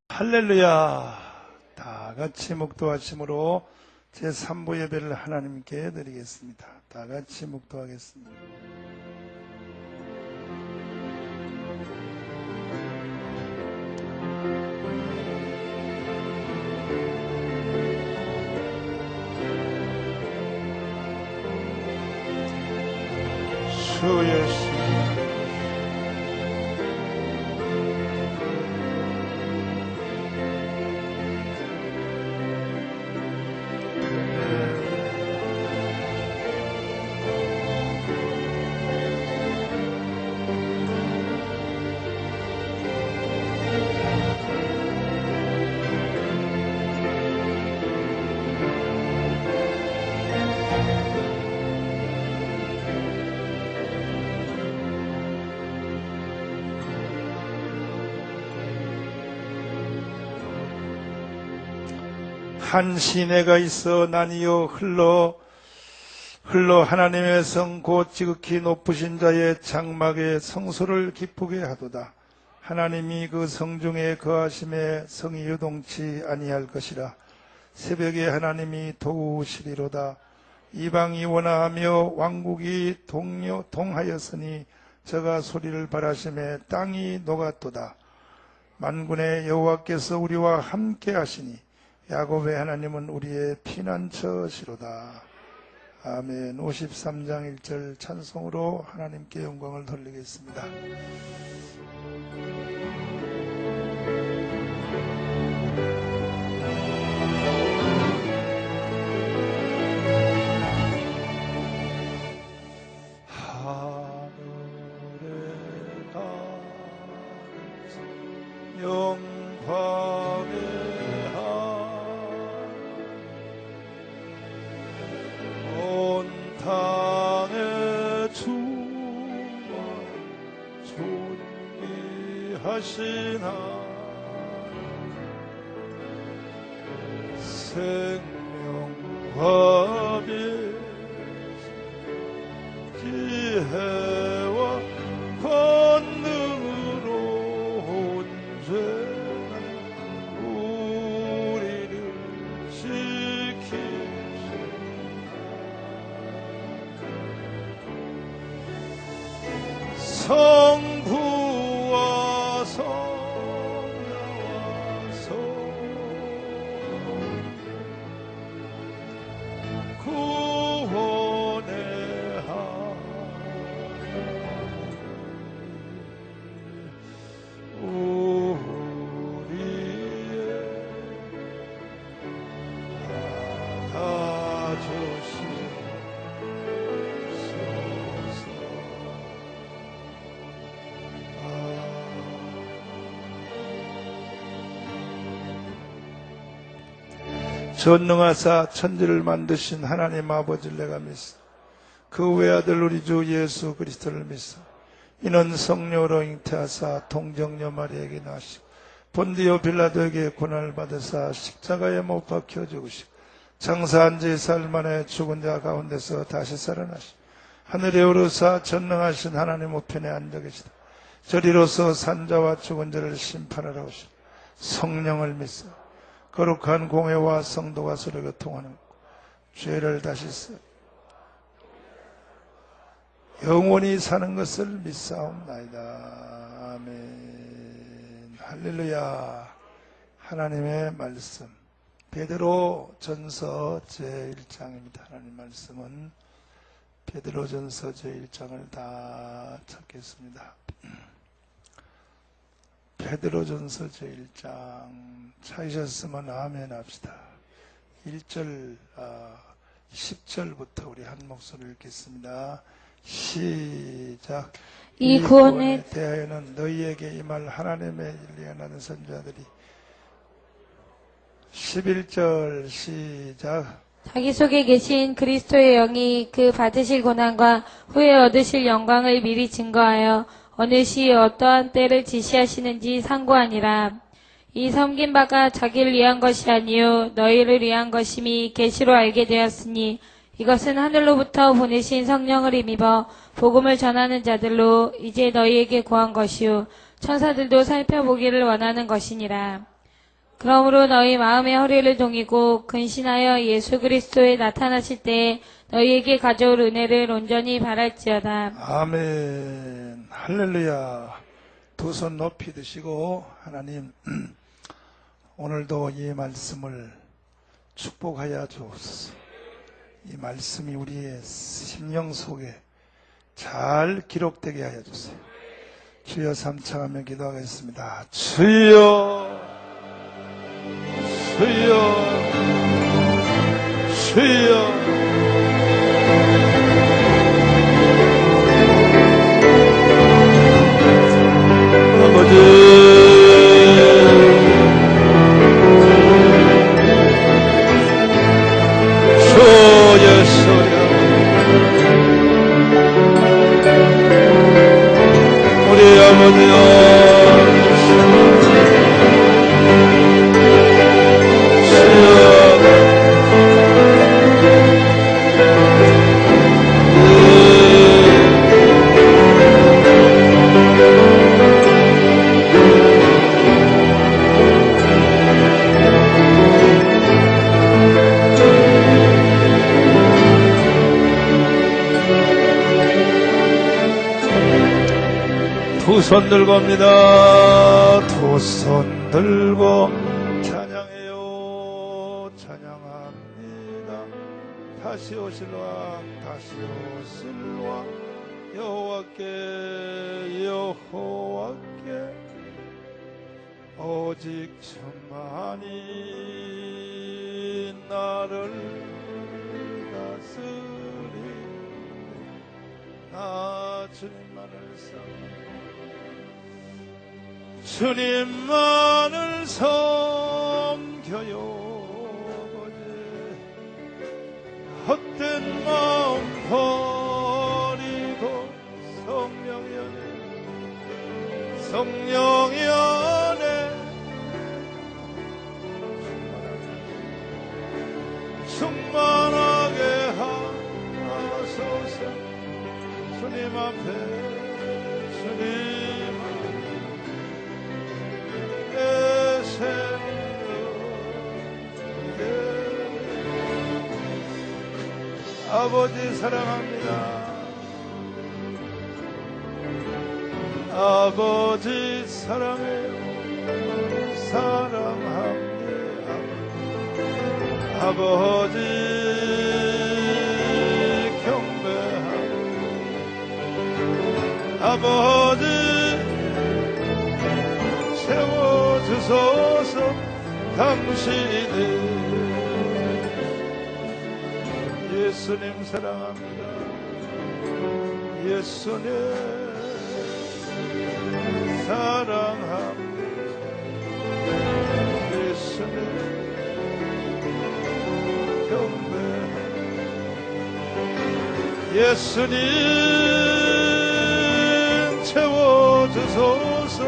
할렐루야. 다 같이 묵도하심으로 제3부 예배를 하나님께 드리겠습니다. 다 같이 묵도하겠습니다. 주 예수 한 시내가 있어 나니요 흘러 하나님의 성 곧 지극히 높으신 자의 장막에 성소를 기쁘게 하도다. 하나님이 그 성중에 거하심에 성이 요동치 아니할 것이라. 새벽에 하나님이 도우시리로다. 이방이 원하하며 왕국이 동하였으니 저가 소리를 바라심에 땅이 녹았도다. 만군의 여호와께서 우리와 함께 하시니 야곱의 하나님은 우리의 피난처시로다. 아멘. 53장 1절 찬송으로 하나님께 영광을 돌리겠습니다. 하늘에 가는 영광의 땅의 주와 존귀하신 하나님 생명과 지혜와 권능으로 언제나 우리를 성부와 성자와 구원의 하나님 우리의 받아주시옵소서. 전능하사 천지를 만드신 하나님 아버지를 내가 믿소. 그 외아들 우리 주 예수 그리스도를 믿소. 이는 성령으로 잉태하사 동정녀 마리아에게 나시고 본디오 빌라도에게 고난을 받으사 십자가에 못 박혀 죽으시고 장사한 지 4일 만에 죽은 자 가운데서 다시 살아나시고 하늘에 오르사 전능하신 하나님 우편에 앉아 계시다. 저리로서 산자와 죽은 자를 심판하러 오시고 성령을 믿소. 거룩한 공회와 성도가 서로 교통하는 죄를 다시 써 영원히 사는 것을 믿사옵나이다. 아멘. 할렐루야. 하나님의 말씀 베드로 전서 제1장입니다. 하나님 말씀은 베드로 전서 제1장을 다 찾겠습니다. 베드로전서 제1장 찾으셨으면 아멘 합시다. 1절 10절부터 우리 한 목소리를 읽겠습니다. 시작. 이 구원에 대하여는 너희에게 임할 하나님의 예언하는 선지자들이 11절 시작. 자기 속에 계신 그리스도의 영이 그 받으실 고난과 후에 얻으실 영광을 미리 증거하여 어느 시 어떠한 때를 지시하시는지 상고하니라. 이 섬긴 바가 자기를 위한 것이 아니요 너희를 위한 것임이 계시로 알게 되었으니 이것은 하늘로부터 보내신 성령을 힘입어 복음을 전하는 자들로 이제 너희에게 구한 것이요 천사들도 살펴보기를 원하는 것이니라. 그러므로 너희 마음의 허리를 동이고 근신하여 예수 그리스도에 나타나실 때에 너희에게 가져올 은혜를 온전히 바랄지어다. 아멘. 할렐루야. 두 손 높이 드시고 하나님 오늘도 이 말씀을 축복하여 주옵소서. 이 말씀이 우리의 심령 속에 잘 기록되게 하여 주세요. 주여 삼창하며 기도하겠습니다. 주여 주여 주여 두 손 들고 옵니다. 두 손 들고 찬양해요. 찬양합니다. 다시 오실 왕, 다시 오실 왕, 여호와께 여호와께 오직 주만이 나를 다스리. 나 주님만을 사랑해. 주님만을 섬겨요. 헛된 마음 버리고 성령이 안에 충만하게 하소서. 주님 앞에 주님 아버지 사랑합니다. 아버지 사랑해요. 사랑합니다. 아버지 경배합니다. 아버지 채워주소서. 당신이 예수님 사랑합니다. 예수님 사랑합니다. 예수님 경배합니다. 예수님 채워주소서.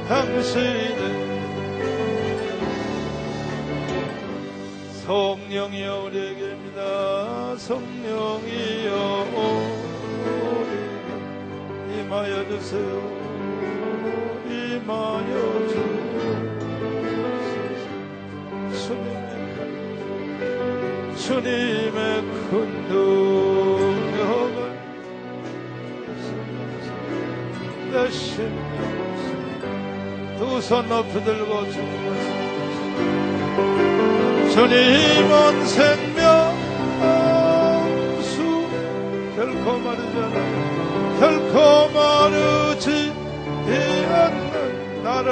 당신의 성령이여 우리에게입니다. 성령이여 우리에게 임하여 주세요. 임하여 주소서. 주님의 큰 능력을 내 심령 두 손 높이 들고 주님은 생명수 결코 마르지 않아. 결코 마르지 않는 나를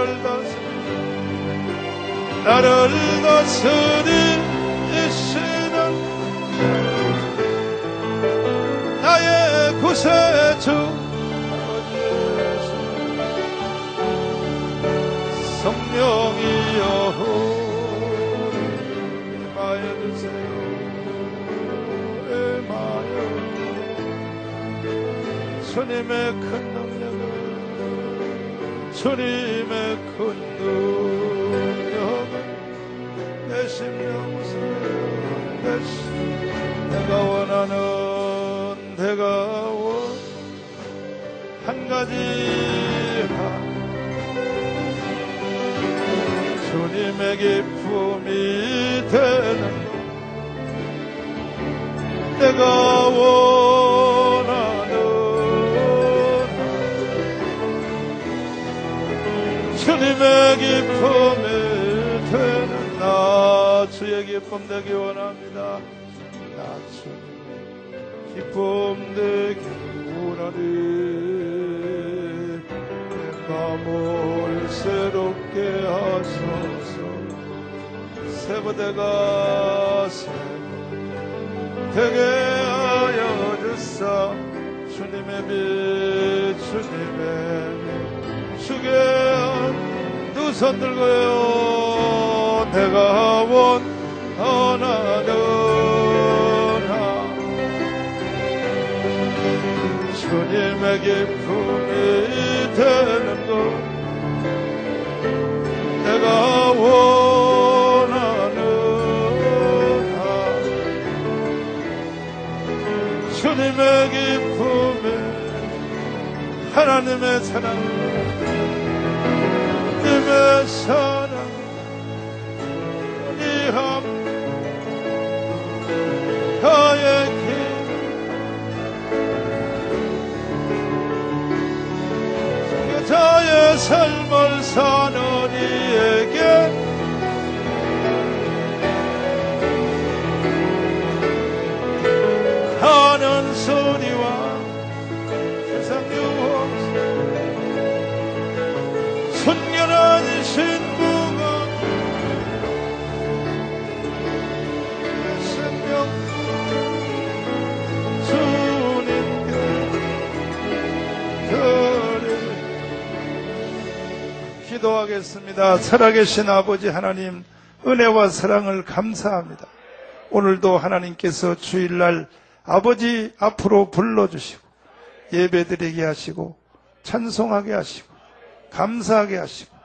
다스리시는 나의 구세주 성령이여 임하여 주세요. 임하여 주님의 큰 능력을 주님의 큰 능력을 내 심령 내 내가 원하는 한 가지 주님의 기쁨이 되는 것 내가 원하는 주님의 기쁨이 되는 나 주의 기쁨 되기 원합니다. 나 주님의 기쁨 되기 원하리. 내 마음을 새롭게 하소서. 새보대가 되게 하여 주사. 주님의 빛 주님의 빛 주게 두 손 들고요. 내가 원하는 주님의 기쁨이 되는 것 내가 원하는 주님의 기쁨이 하나님의 사랑 주님의 사랑 이함 나의 길 자의 삶을 사는 이에게 하는 소리와 세상 유혹 순결한 신부가 생명 주님께 드리 기도하겠습니다. 살아계신 아버지 하나님 은혜와 사랑을 감사합니다. 오늘도 하나님께서 주일날 아버지 앞으로 불러주시고 예배드리게 하시고 찬송하게 하시고 감사하게 하시고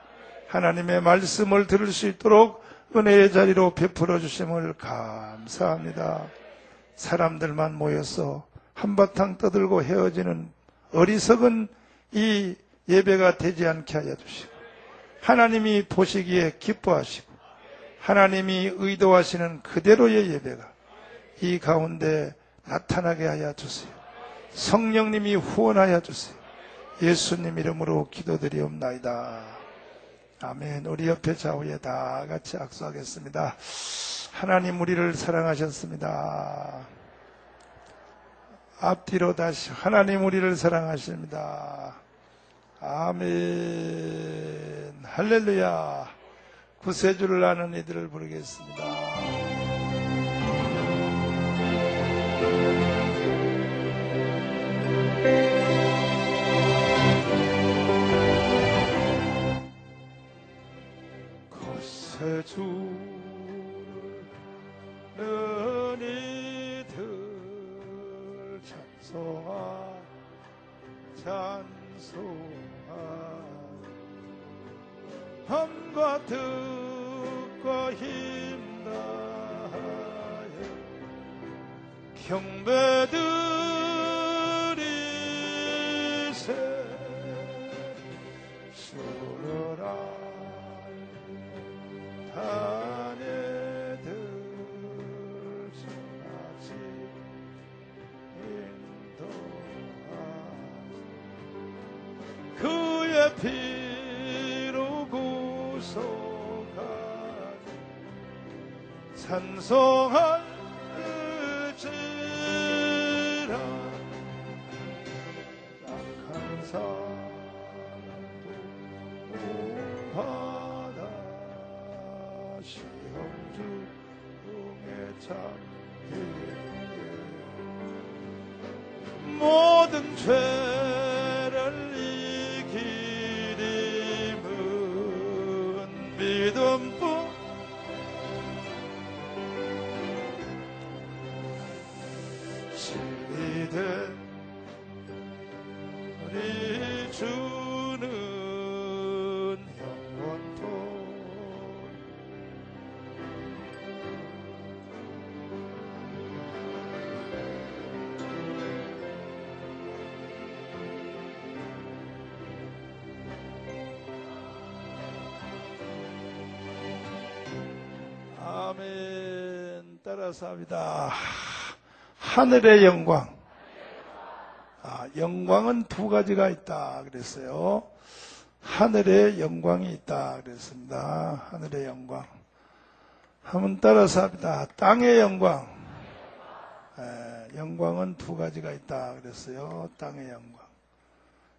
하나님의 말씀을 들을 수 있도록 은혜의 자리로 베풀어 주심을 감사합니다. 사람들만 모여서 한바탕 떠들고 헤어지는 어리석은 이 예배가 되지 않게 하여 주시고 하나님이 보시기에 기뻐하시고 하나님이 의도하시는 그대로의 예배가 이 가운데 나타나게 하여 주세요. 성령님이 후원하여 주세요. 예수님 이름으로 기도드리옵나이다. 아멘. 우리 옆에 좌우에 다 같이 악수하겠습니다. 하나님 우리를 사랑하셨습니다. 앞뒤로 다시 하나님 우리를 사랑하십니다. 아멘. 할렐루야. 구세주를 아는 이들을 부르겠습니다. 구세주를 아는 이들 찬송하 밤과 뜻과 힘 다하여 경배드리세 주를 아는 이들 전하지 인도하시 그의 피로 구속하니 찬송할지라 악한 사람도 받아 시험 중에 참기에 모든 죄를 이기림은 믿음뿐 진리된 우리 주는 영원토록 따라서 합니다. 하늘의 영광. 영광은 두 가지가 있다 그랬어요. 하늘의 영광이 있다 그랬습니다. 하늘의 영광. 한번 따라서 합니다. 땅의 영광. 영광은 두 가지가 있다 그랬어요. 땅의 영광.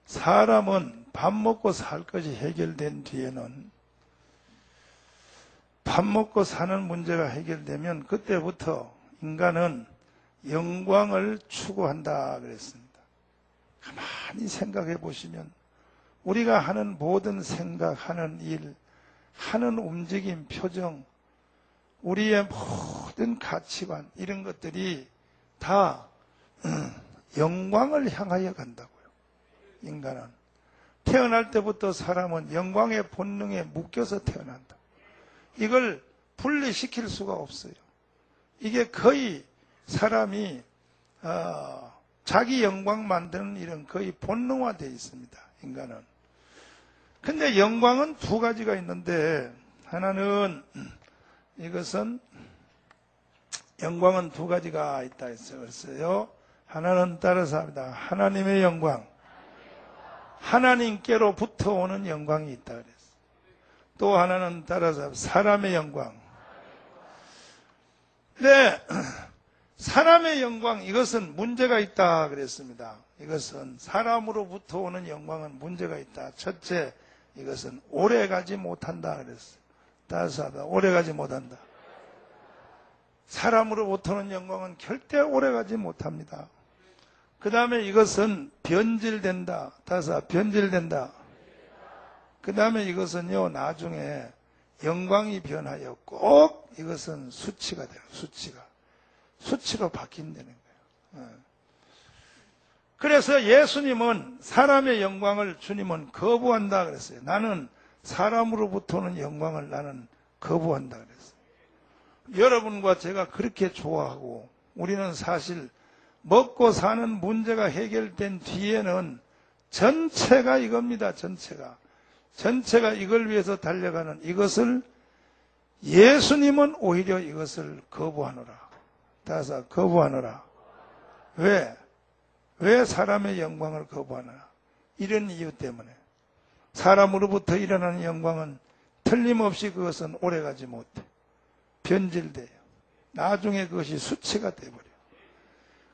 사람은 밥 먹고 살 것이 해결된 뒤에는, 밥 먹고 사는 문제가 해결되면 그때부터 인간은 영광을 추구한다 그랬습니다. 가만히 생각해 보시면 우리가 하는 모든 생각, 하는 일, 하는 움직임, 표정, 우리의 모든 가치관, 이런 것들이 다 영광을 향하여 간다고요. 인간은 태어날 때부터 사람은 영광의 본능에 묶여서 태어난다. 이걸 분리시킬 수가 없어요. 이게 거의 사람이 자기 영광 만드는 일은 거의 본능화되어 있습니다. 인간은. 근데 영광은 두 가지가 있는데, 하나는 이것은 영광은 두 가지가 있다 했어요. 하나는 따라서 합니다. 하나님의 영광. 하나님께로부터 오는 영광이 있다 그랬어요. 또 하나는 따라서 사람의 영광. 네, 사람의 영광, 이것은 문제가 있다 그랬습니다. 이것은 사람으로부터 오는 영광은 문제가 있다. 첫째, 이것은 오래가지 못한다 그랬어요. 따라서 합니다. 오래가지 못한다. 사람으로부터 오는 영광은 절대 오래가지 못합니다. 그 다음에 이것은 변질된다. 따라서 변질된다. 그 다음에 이것은요, 나중에 영광이 변하여 꼭 이것은 수치가 돼요. 수치로 바뀐다는 거예요. 그래서 예수님은 사람의 영광을 주님은 거부한다 그랬어요. 나는 사람으로부터 오는 영광을 나는 거부한다 그랬어요. 여러분과 제가 그렇게 좋아하고, 우리는 사실 먹고 사는 문제가 해결된 뒤에는 전체가 이겁니다. 전체가 이걸 위해서 달려가는 이것을 예수님은 오히려 이것을 거부하노라. 따라서 거부하노라. 왜 사람의 영광을 거부하노라? 이런 이유 때문에. 사람으로부터 일어나는 영광은 틀림없이 그것은 오래가지 못해. 변질돼요. 나중에 그것이 수치가 돼버려요.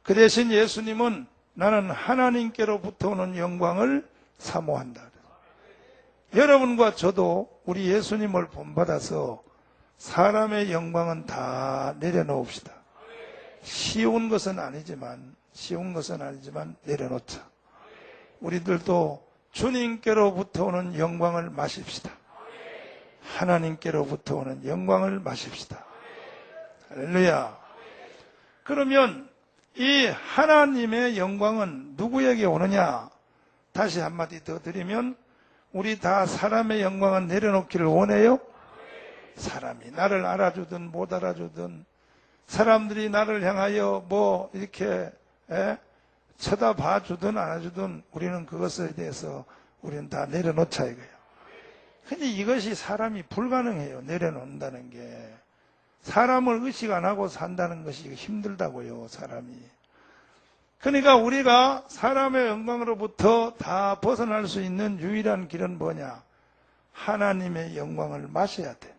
그 대신 예수님은 나는 하나님께로부터 오는 영광을 사모한다. 여러분과 저도 우리 예수님을 본받아서 사람의 영광은 다 내려놓읍시다. 쉬운 것은 아니지만 내려놓자. 우리들도 주님께로부터 오는 영광을 마십시다. 하나님께로부터 오는 영광을 마십시다. 할렐루야. 그러면 이 하나님의 영광은 누구에게 오느냐? 다시 한마디 더 드리면, 우리 다 사람의 영광은 내려놓기를 원해요? 사람이 나를 알아주든 못 알아주든, 사람들이 나를 향하여 뭐 이렇게 쳐다봐 주든 안 해주든, 우리는 그것에 대해서 우리는 다 내려놓자 이거예요. 근데 이것이 사람이 불가능해요. 내려놓는다는 게. 사람을 의식 안 하고 산다는 것이 힘들다고요, 사람이. 그러니까 우리가 사람의 영광으로부터 다 벗어날 수 있는 유일한 길은 뭐냐? 하나님의 영광을 마셔야 돼.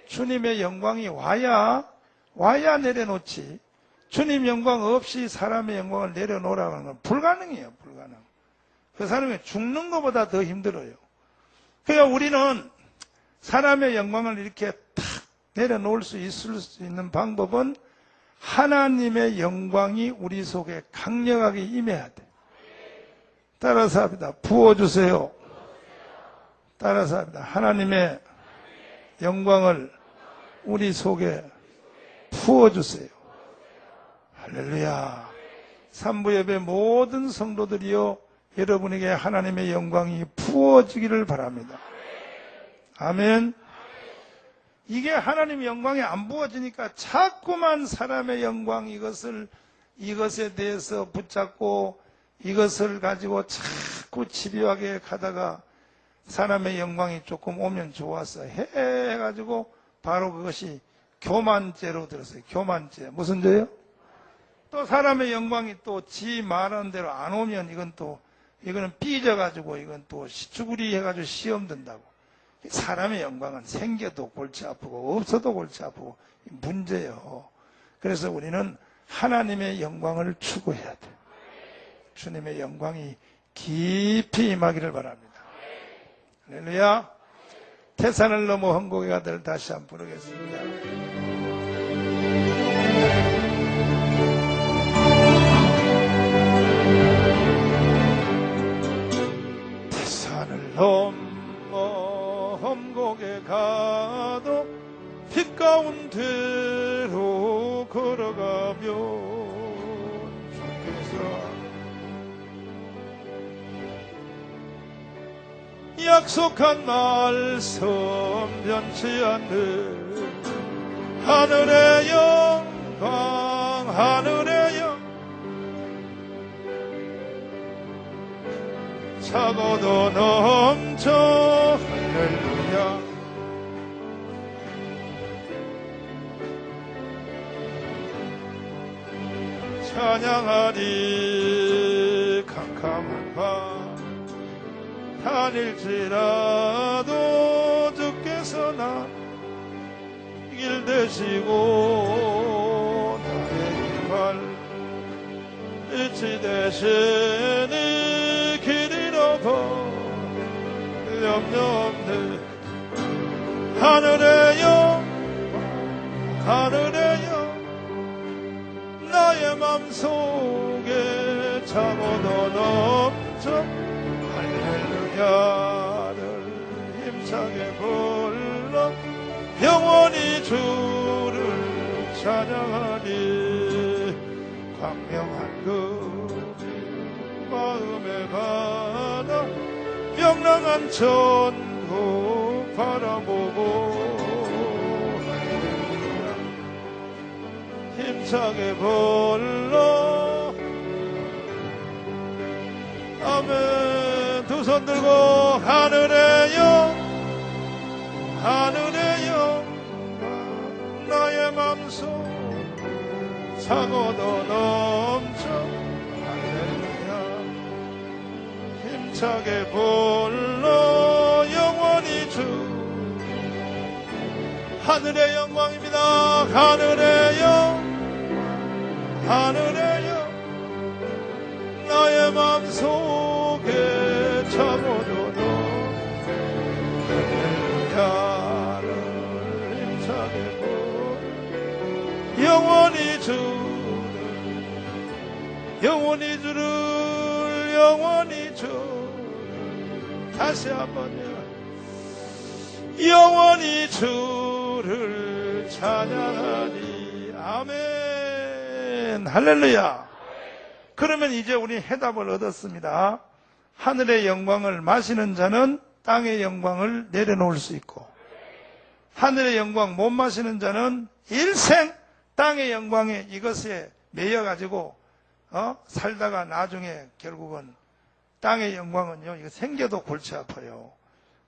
주님의 영광이 와야 내려놓지. 주님 영광 없이 사람의 영광을 내려놓으라는 건 불가능해요, 불가능. 그 사람이 죽는 것보다 더 힘들어요. 그러니까 우리는 사람의 영광을 이렇게 탁 내려놓을 수 있는 방법은 하나님의 영광이 우리 속에 강력하게 임해야 돼. 따라서 합니다. 부어주세요. 따라서 합니다. 하나님의 영광을 우리 속에 부어주세요. 할렐루야. 삼부예배 모든 성도들이요, 여러분에게 하나님의 영광이 부어지기를 바랍니다. 아멘. 이게 하나님의 영광이 안 부어지니까 자꾸만 사람의 영광, 이것에 대해서 붙잡고 이것을 가지고 자꾸 집요하게 가다가 사람의 영광이 조금 오면 좋았어 해가지고 바로 그것이 교만죄로 들었어요. 교만죄. 무슨 죄요? 또 사람의 영광이 또 지 말하는 대로 안 오면 이거는 삐져가지고 이건 또 시추구리 해가지고 시험 든다고. 사람의 영광은 생겨도 골치 아프고 없어도 골치 아프고 문제예요. 그래서 우리는 하나님의 영광을 추구해야 돼. 주님의 영광이 깊이 임하기를 바랍니다. 할렐루야. 태산을 넘어 헌곡의 아들 다시 한번 부르겠습니다. 태산을 넘어 험곡에 가도 빛 가운데로 걸어가면 주께서 약속한 말씀 변치 않는 하늘의 영광 하늘의 영광 차고도 넘쳐 할렐루야 찬양하리 캄캄한 밤 다닐지라도 주께서 나 길 되시고 나의 발 빛이 되시니 길 잃어버 염려 없네 하늘의 영 하늘의 영 나의 맘속에 차고도 넘쳐 할렐루야를 힘차게 불러 영원히 주를 찬양하리 광명한 그 마음의 바다 명랑한 천국 바라보고 할렐루야 힘차게 불러 아멘 두 손 들고 하늘의 영 하늘의 영광 나의 맘속 차고도 넘쳐 할렐루야 힘차게 불러 영원히 주 하늘의 영광입니다 하늘의 영 하늘의 영 나의 맘속에 차고도 할렐루야를 힘차게 부르 영원히 주를 다시 한번요 영원히 주를 찬양하리 아멘 할렐루야. 그러면 이제 우리 해답을 얻었습니다. 하늘의 영광을 마시는 자는 땅의 영광을 내려놓을 수 있고 하늘의 영광 못 마시는 자는 일생 땅의 영광에 이것에 매여가지고 살다가 나중에 결국은 땅의 영광은요 이거 생겨도 골치 아파요.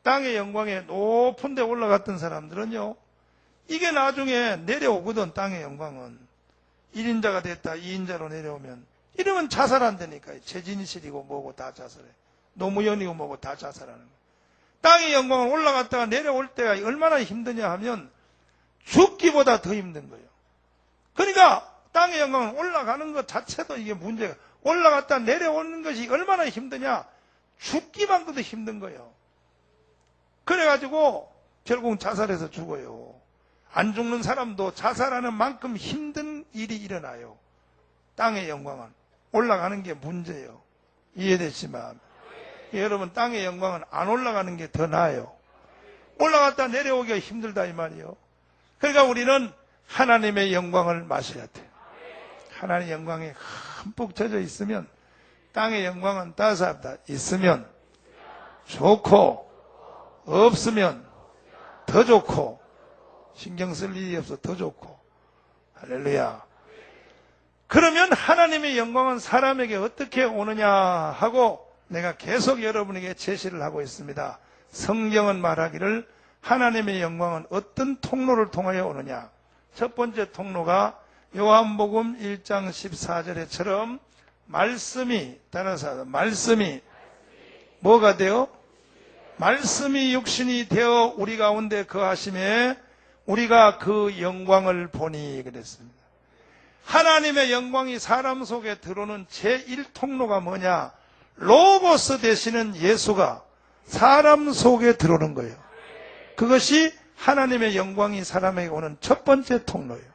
땅의 영광에 높은 데 올라갔던 사람들은요 이게 나중에 내려오거든. 땅의 영광은 1인자가 됐다 2인자로 내려오면 이러면 자살한다니까. 최진실이고 뭐고 다 자살해. 노무현이고 뭐고 다 자살하는 거예요. 땅의 영광을 올라갔다가 내려올 때가 얼마나 힘드냐 하면 죽기보다 더 힘든 거예요. 그러니까 땅의 영광을 올라가는 것 자체도 이게 문제가 올라갔다 내려오는 것이 얼마나 힘드냐 죽기만큼도 힘든 거예요. 그래가지고 결국 자살해서 죽어요. 안 죽는 사람도 자살하는 만큼 힘든 일이 일어나요. 땅의 영광은 올라가는 게 문제예요. 이해되시면 여러분 땅의 영광은 안 올라가는 게 더 나아요. 올라갔다 내려오기가 힘들다 이 말이에요. 그러니까 우리는 하나님의 영광을 마셔야 돼. 하나님의 영광에 흠뻑 젖어 있으면 땅의 영광은 따스하다. 있으면 좋고 없으면 더 좋고 신경 쓸 일이 없어 더 좋고 할렐루야. 그러면 하나님의 영광은 사람에게 어떻게 오느냐 하고 내가 계속 여러분에게 제시를 하고 있습니다. 성경은 말하기를 하나님의 영광은 어떤 통로를 통하여 오느냐. 첫 번째 통로가 요한복음 1장 14절에처럼 말씀이, 따라서 말씀이 뭐가 되어? 말씀이 육신이 되어 우리 가운데 거하심에 우리가 그 영광을 보니 그랬습니다. 하나님의 영광이 사람 속에 들어오는 제1통로가 뭐냐? 로고스 되시는 예수가 사람 속에 들어오는 거예요. 그것이 하나님의 영광이 사람에게 오는 첫 번째 통로예요.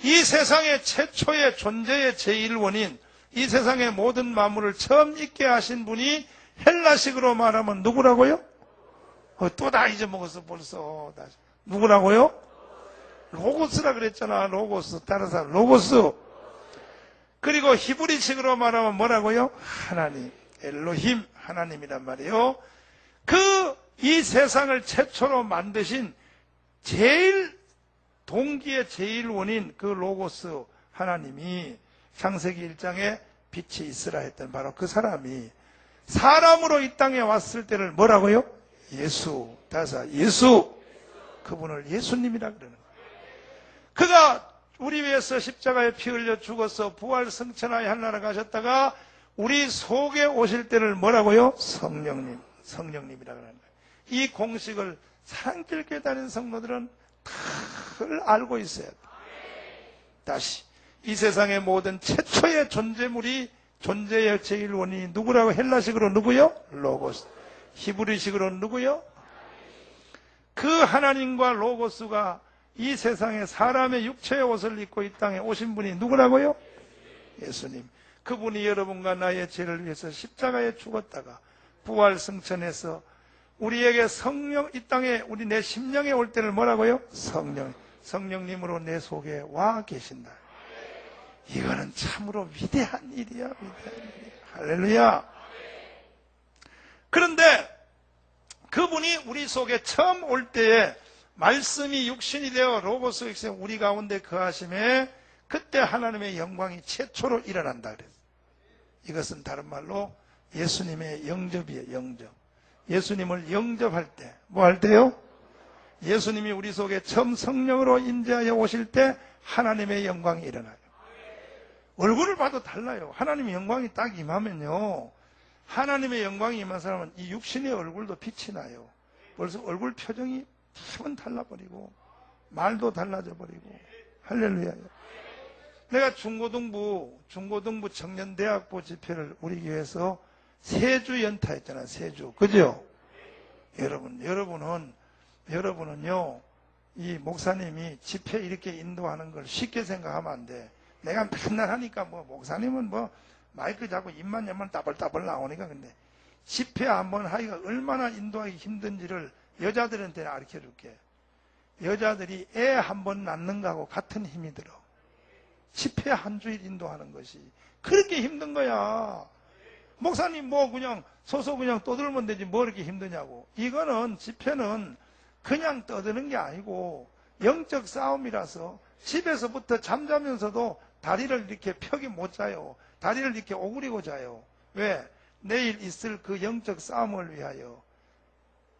이 세상의 최초의 존재의 제1원인, 이 세상의 모든 만물을 처음 있게 하신 분이 헬라식으로 말하면 누구라고요? 또 다 잊어먹었어 벌써. 누구라고요? 로고스라 그랬잖아. 로고스. 따라서 로고스. 그리고 히브리식으로 말하면 뭐라고요? 하나님. 엘로힘. 하나님이란 말이에요. 이 세상을 최초로 만드신 제일 동기의 제일 원인 그 로고스 하나님이 창세기 1장에 빛이 있으라 했던 바로 그 사람이 사람으로 이 땅에 왔을 때를 뭐라고요? 예수. 따라서 예수. 그분을 예수님이라 그러는 거예요. 그가 우리 위해서 십자가에 피 흘려 죽어서 부활 승천하여 하늘나라 가셨다가 우리 속에 오실 때를 뭐라고요? 성령님. 성령님이라 그러는 거예요. 이 공식을 사랑길 교회 다니는 성도들은 다 알고 있어야 돼요. 다시 이 세상의 모든 최초의 존재물이 존재의 제일 원인이 누구라고? 헬라식으로 누구요? 로고스. 히브리식으로 누구요? 그 하나님과 로고스가 이 세상에 사람의 육체의 옷을 입고 이 땅에 오신 분이 누구라고요? 예수님. 그분이 여러분과 나의 죄를 위해서 십자가에 죽었다가 부활 승천해서 우리에게 성령, 이 땅에 우리 내 심령에 올 때를 뭐라고요? 성령. 성령님으로 내 속에 와 계신다. 이거는 참으로 위대한 일이야. 위대한 일이야. 할렐루야. 그런데 그분이 우리 속에 처음 올 때에 말씀이 육신이 되어 로고스 육신 우리 가운데 거하심에 그때 하나님의 영광이 최초로 일어난다 그랬어요. 이것은 다른 말로 예수님의 영접이에요. 영접. 예수님을 영접할 때 뭐 할 때요? 예수님이 우리 속에 처음 성령으로 인재하여 오실 때 하나님의 영광이 일어나요. 얼굴을 봐도 달라요. 하나님의 영광이 딱 임하면요, 하나님의 영광이 임한 사람은 이 육신의 얼굴도 빛이 나요. 벌써 얼굴 표정이 탁은 달라버리고 말도 달라져 버리고. 할렐루야. 내가 중고등부 청년대학부 집회를 우리 교회에서 3주 연타했잖아요. 3주. 그죠? 여러분은요, 이 목사님이 집회 이렇게 인도하는 걸 쉽게 생각하면 안 돼. 내가 맨날 하니까 목사님은 마이크 잡고 입만 열면 따벌따벌 나오니까. 근데 집회 한번 하기가 얼마나 인도하기 힘든지를 여자들한테 가르쳐 줄게. 여자들이 애 한 번 낳는 거하고 같은 힘이 들어. 집회 한 주일 인도하는 것이 그렇게 힘든 거야. 목사님 그냥 서서 그냥 떠들면 되지 뭐 이렇게 힘드냐고. 이거는 집회는 그냥 떠드는 게 아니고 영적 싸움이라서 집에서부터 잠자면서도 다리를 이렇게 펴게 못 자요. 다리를 이렇게 오그리고 자요. 왜? 내일 있을 그 영적 싸움을 위하여.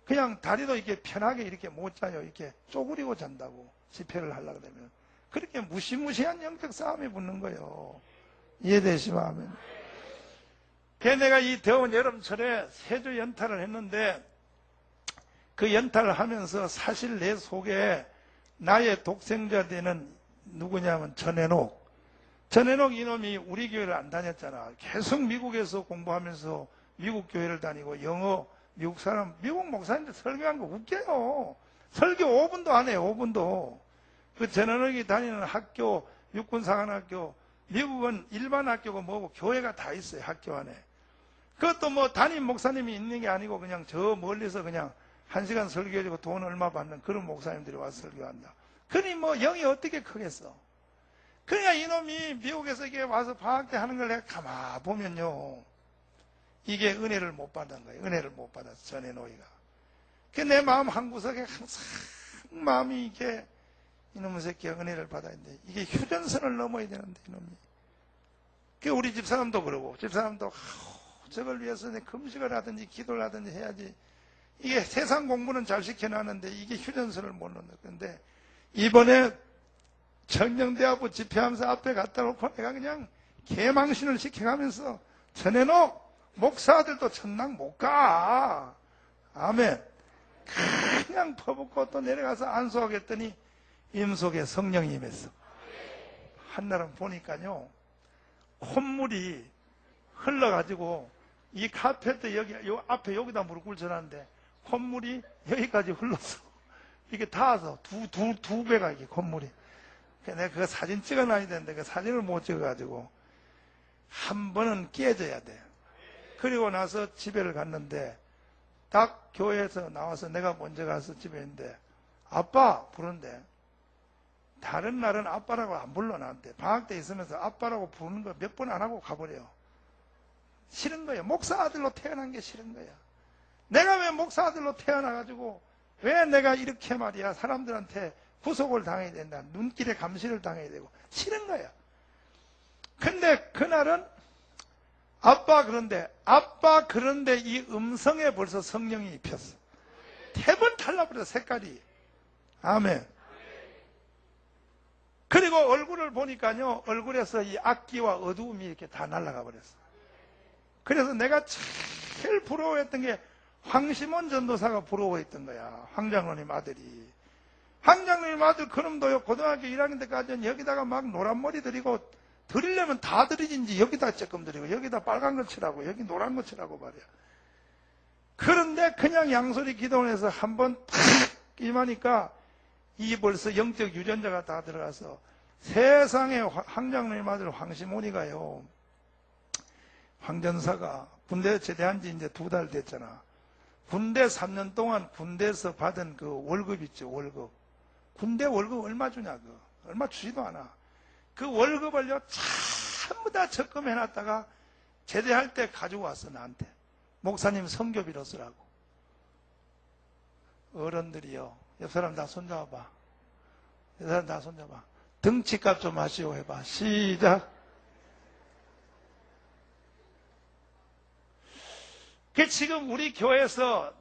그냥 다리도 이렇게 편하게 이렇게 못 자요. 이렇게 쪼그리고 잔다고. 집회를 하려고 그러면. 그렇게 무시무시한 영적 싸움이 붙는 거예요. 이해되시면 하면. 내가 이 더운 여름철에 3주 연타를 했는데 그 연타를 하면서 사실 내 속에 나의 독생자 되는 누구냐면 전해녹 이놈이 우리 교회를 안 다녔잖아. 계속 미국에서 공부하면서 미국 교회를 다니고 영어 미국 목사님들 설교한 거 웃겨요. 설교 5분도 안 해요. 5분도. 그 전해녹이 다니는 학교 육군사관학교 미국은 일반 학교고 뭐고 교회가 다 있어요. 학교 안에. 그것도 담임 목사님이 있는 게 아니고 그냥 저 멀리서 그냥 1시간 설교해주고 돈 얼마 받는 그런 목사님들이 와서 설교한다. 그러니 영이 어떻게 크겠어. 그러니까 이놈이 미국에서 이게 와서 방학 때 하는 걸 내가 가만 보면요, 이게 은혜를 못 받은 거예요. 은혜를 못 받았어. 전해노이가. 내 마음 한구석에 항상 마음이 이게 이놈의 새끼가 은혜를 받아야 돼. 이게 휴전선을 넘어야 되는데 이놈이. 우리 집사람도 그러고 집사람도 저걸 위해서 금식을 하든지 기도를 하든지 해야지. 이게 세상 공부는 잘 시켜놨는데 이게 휴전선을 못 넣는 건데 이번에 청정대학부 집회하면서 앞에 갖다 놓고 내가 그냥 개망신을 시켜가면서 전해놓 목사들도 천당 못 가. 아멘. 그냥 퍼붓고 또 내려가서 안수하겠더니 임속에 성령이 임했어. 한날은 보니까요, 콧물이 흘러가지고 이 카페트 여기 요 앞에 여기다 무릎 꿇쳐놨는데 콧물이 여기까지 흘렀어. 이게 닿아서 두 배가 이게 콧물이. 내가 그 사진 찍어놔야 되는데 그 사진을 못 찍어가지고 한 번은 깨져야 돼. 그리고 나서 집에를 갔는데 딱 교회에서 나와서 내가 먼저 가서 집에 있는데 아빠 부른대. 다른 날은 아빠라고 안 불러 나한테. 방학 때 있으면서 아빠라고 부르는 거 몇 번 안 하고 가버려. 싫은 거야. 목사 아들로 태어난 게 싫은 거야. 내가 왜 목사 아들로 태어나가지고 왜 내가 이렇게 말이야 사람들한테 구속을 당해야 된다. 눈길에 감시를 당해야 되고 싫은 거야. 근데 그날은 아빠 그런데 이 음성에 벌써 성령이 입혔어. 태번 달라버려 색깔이. 아멘. 그리고 얼굴을 보니까요, 얼굴에서 이 악기와 어두움이 이렇게 다 날아가 버렸어. 그래서 내가 제일 부러워했던 게 황시몬 전도사가 부러워했던 거야. 황장로님 아들이. 황장로님 아들 그놈도요, 고등학교 1학년 때까지는 여기다가 막 노란 머리 들이고, 들이려면 다 들이진지 여기다 조금 들이고, 여기다 빨간 거 칠하고, 여기 노란 거 칠하고 말이야. 그런데 그냥 양소리 기도원에서 한번 탁 임하니까 이 벌써 영적 유전자가 다 들어가서 세상에 황장로님 아들 황시몬이가요, 황전사가 군대 제대한 지 이제 2달 됐잖아. 군대 3년 동안 군대에서 받은 그 월급 있죠, 월급. 군대 월급 얼마 주냐, 얼마 주지도 않아. 그 월급을요, 전부 다 적금해놨다가 제대할 때 가지고 왔어, 나한테. 목사님 성교비로 쓰라고. 어른들이요, 옆 사람 다 손잡아봐. 옆 사람 다 손잡아. 등치값 좀 하시오 해봐. 시작. 그 지금 우리 교회에서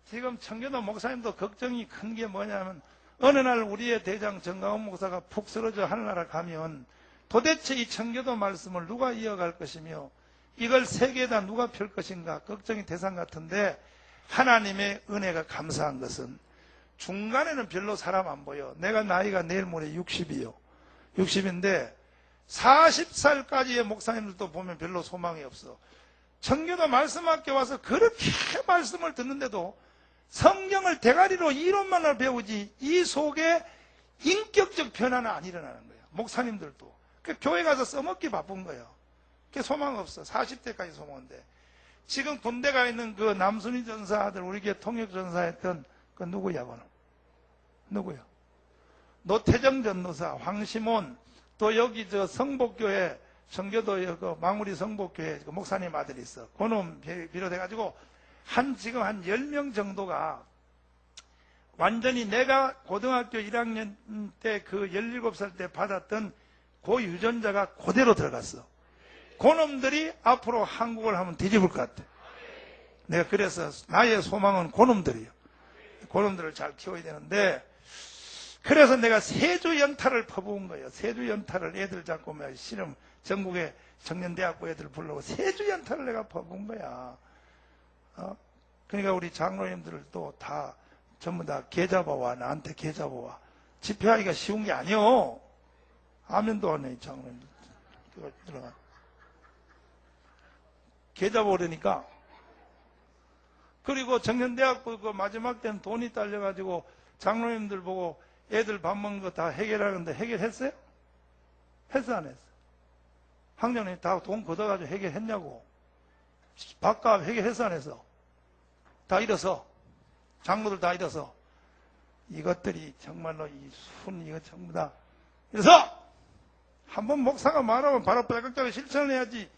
지금 청교도 목사님도 걱정이 큰 게 뭐냐면 어느 날 우리의 대장 정강원 목사가 푹 쓰러져 하늘나라 가면 도대체 이 청교도 말씀을 누가 이어갈 것이며 이걸 세계에다 누가 펼 것인가 걱정이 대상 같은데 하나님의 은혜가 감사한 것은 중간에는 별로 사람 안 보여. 내가 나이가 내일 모레 60이요. 60인데 40살까지의 목사님들도 보면 별로 소망이 없어. 청교도 말씀학교 와서 그렇게 말씀을 듣는데도 성경을 대가리로 이론만을 배우지 이 속에 인격적 변화는 안 일어나는 거예요. 목사님들도. 그 교회 가서 써먹기 바쁜 거예요. 그게 소망 없어. 40대까지 소망인데. 지금 군대 가 있는 그 남순희 전사 아들 우리 교회 통역전사 했던 그 누구야, 그는? 누구야? 노태정 전도사, 황시몬, 또 여기 저 성복교회 청교도 그 망우리 성복교회 그 목사님 아들이 있어. 그놈 비롯해가지고 지금 한 10명 정도가 완전히 내가 고등학교 1학년 때 그 17살 때 받았던 그 유전자가 그대로 들어갔어. 그놈들이 앞으로 한국을 하면 뒤집을 것 같아. 내가 그래서 나의 소망은 그놈들이요. 그놈들을 잘 키워야 되는데 그래서 내가 세주 연타를 퍼부은 거예요. 세주 연타를 애들 잡고 막 실험 전국의 청년대학부 애들 불러고 세주 연타를 내가 퍼부은 거야. 그러니까 우리 장로님들도 다 전부 다 개 잡아와. 나한테 개 잡아와. 집회하기가 쉬운 게 아니요. 아멘도 안 해, 장로님들. 들어가. 개 잡아오려니까. 그리고 청년대학부 그 마지막 때는 돈이 딸려가지고 장로님들 보고 애들 밥 먹는 거 다 해결하는데 해결했어요? 했어, 안 했어? 황장로님 다 돈 걷어가지고 해결했냐고. 밥값 해결했어, 안 했어? 다 잃어서. 장로들 다 잃어서. 이것들이 정말로 이 순, 이거 전부 다. 그래서, 한번 목사가 말하면 바로 빨갛게 실천을 해야지.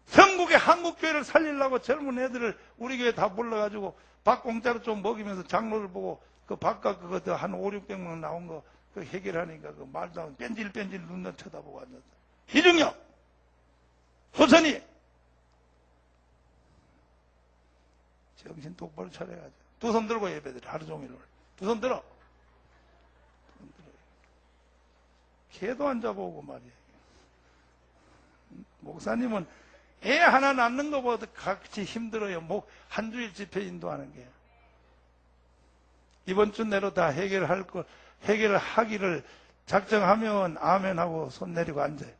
전국의 한국교회를 살리려고 젊은 애들을 우리 교회 다 불러가지고 밥 공짜로 좀 먹이면서 장로를 보고 그 밥값 그거 한 5, 600만 원 나온 거 그 해결하니까 그 말도 안 뺀질뺀질 눈을 쳐다보고 앉았다. 이중엽! 호선이! 정신 똑바로 차려야죠. 두 손 들고 예배드려. 하루 종일. 두 손 들어. 개도 안 잡아오고 말이에요. 목사님은 애 하나 낳는 것보다 같이 힘들어요. 한 주일 집회 인도하는 게. 이번 주 내로 다 해결하기를 작정하면 아멘 하고 손 내리고 앉아요.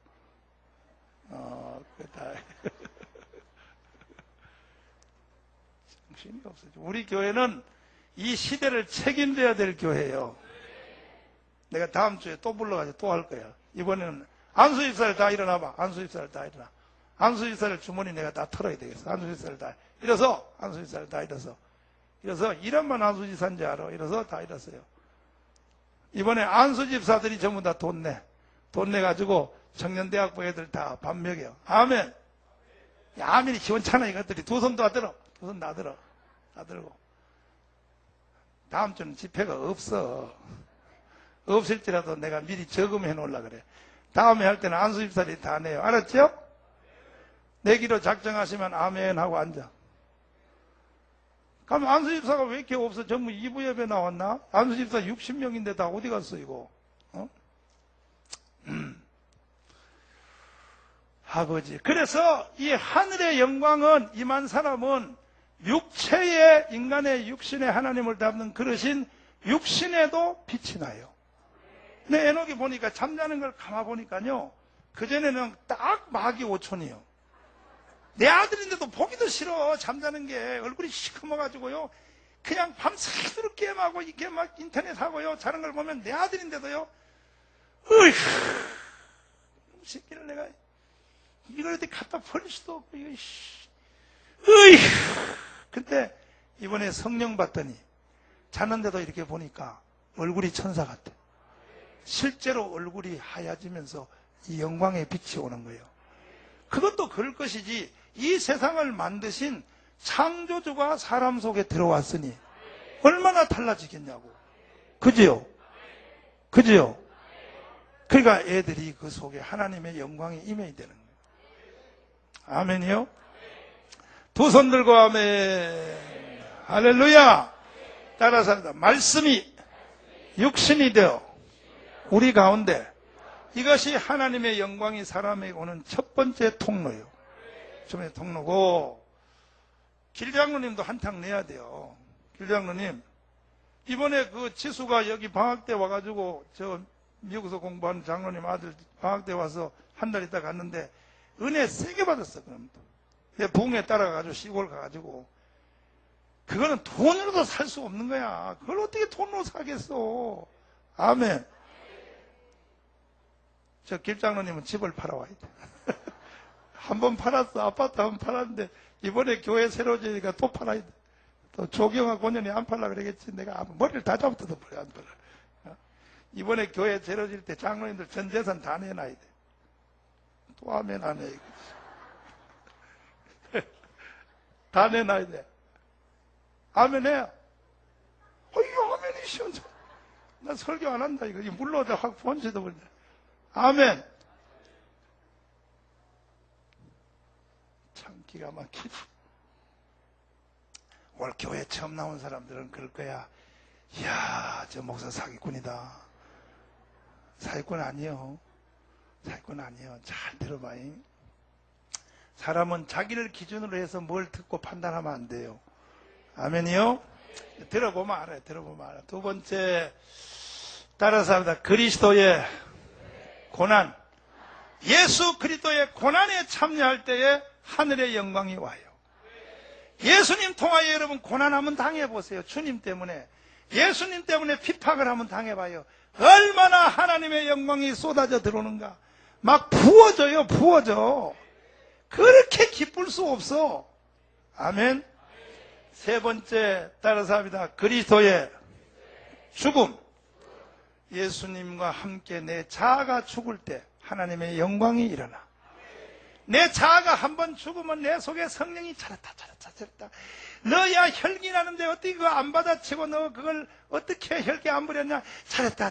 다. 정신이 없어요. 우리 교회는 이 시대를 책임져야 될 교회예요. 내가 다음 주에 또 불러가지고 또 할 거야. 이번에는 안수집사를 다 일어나봐. 안수집사를 다 일어나. 안수집사를 주머니 내가 다 털어야 되겠어. 안수집사를 다 일어서. 안수집사를 다 일어서. 일어서. 이런만 안수집사인지 알아. 일어서 다 일었어요. 이번에 안수집사들이 전부 다 돈 내. 돈 내가지고 청년대학부 애들 다 밥 먹여. 아멘. 야, 아멘이 시원찮아. 이것들이 두 손 다 들어. 두 손 다 들어. 다 들고. 다음 주는 집회가 없어. 없을지라도 내가 미리 저금해 놓으려 그래. 다음에 할 때는 안수집사들이 다 내요. 알았죠? 내기로 작정하시면 아멘 하고 앉아. 그럼 안수집사가 왜 이렇게 없어? 전부 2부 예배 나왔나? 안수집사 60명인데 다 어디 갔어 이거? 아버지. 그래서 이 하늘의 영광은 임한 사람은 육체의 인간의 육신의 하나님을 담는 그러신 육신에도 빛이 나요. 내 에녹이 보니까 잠자는 걸 감아 보니까요. 그전에는 딱 마기 5촌이요. 내 아들인데도 보기도 싫어. 잠자는 게 얼굴이 시커머가지고요. 그냥 밤새도록 게임하고 이게 막 인터넷 하고요. 자는 걸 보면 내 아들인데도요. 으이구, 새끼를 내가 이걸 어디 갖다 버릴 수도 없고 이거 으이구. 근데 이번에 성령 받더니 자는데도 이렇게 보니까 얼굴이 천사 같아. 실제로 얼굴이 하얘지면서 이 영광의 빛이 오는 거예요. 그것도 그럴 것이지 이 세상을 만드신 창조주가 사람 속에 들어왔으니 얼마나 달라지겠냐고. 그지요? 그지요? 그러니까 애들이 그 속에 하나님의 영광이 임해야 되는 거예요. 아멘이요? 두 손 들고 아멘. 할렐루야. 따라서 합니다. 말씀이 육신이 되어 우리 가운데, 이것이 하나님의 영광이 사람에게 오는 첫 번째 통로예요. 첫 번째 통로고, 길장로님도 한탕 내야 돼요. 길장로님, 이번에 그 지수가 여기 방학 때 와가지고 저 미국에서 공부하는 장로님 아들 방학 때 와서 한 달 있다 갔는데 은혜 세게 받았어. 그럼 내 부흥에 따라가지고 시골 가가지고 그거는 돈으로도 살 수 없는 거야. 그걸 어떻게 돈으로 사겠어. 아멘. 저 길장로님은 집을 팔아와야 돼. 한 번 팔았어. 아파트 한 번 팔았는데 이번에 교회 새로 지으니까 또 팔아야 돼. 또 조경아 고년이 안 팔라 그러겠지. 내가 머리를 다 잡아도 안 팔아. 이번에 교회 새로 지을 때 장로님들 전 재산 다 내놔야 돼. 또 아멘 안 해. 다 내놔야 돼. 아멘 해. 이거 아멘이 시원해. 나 설교 안 한다. 이거 물러다 확 번지도 버린다. 아멘. 참 기가 막히지. 올 교회 처음 나온 사람들은 그럴 거야. 이야, 저 목사 사기꾼이다. 사기꾼 아니요. 사기꾼 아니요. 잘 들어봐요. 사람은 자기를 기준으로 해서 뭘 듣고 판단하면 안 돼요. 아멘이요? 들어보면 알아요. 들어보면 알아요. 두 번째, 따라서 합니다. 그리스도의 고난. 예수 그리스도의 고난에 참여할 때에 하늘의 영광이 와요. 예수님 통하여 여러분 고난 한번 당해보세요. 주님 때문에. 예수님 때문에 핍박을 한번 당해봐요. 얼마나 하나님의 영광이 쏟아져 들어오는가. 막 부어져요. 부어져. 그렇게 기쁠 수 없어. 아멘. 세 번째, 따라서 합니다. 그리스도의 죽음. 예수님과 함께 내 자아가 죽을 때 하나님의 영광이 일어나. 내 자아가 한번 죽으면 내 속에 성령이 차렸다. 너야 혈기 나는데 어떻게 그거 안 받아치고 너 그걸 어떻게 혈기 안 부렸냐. 차렸다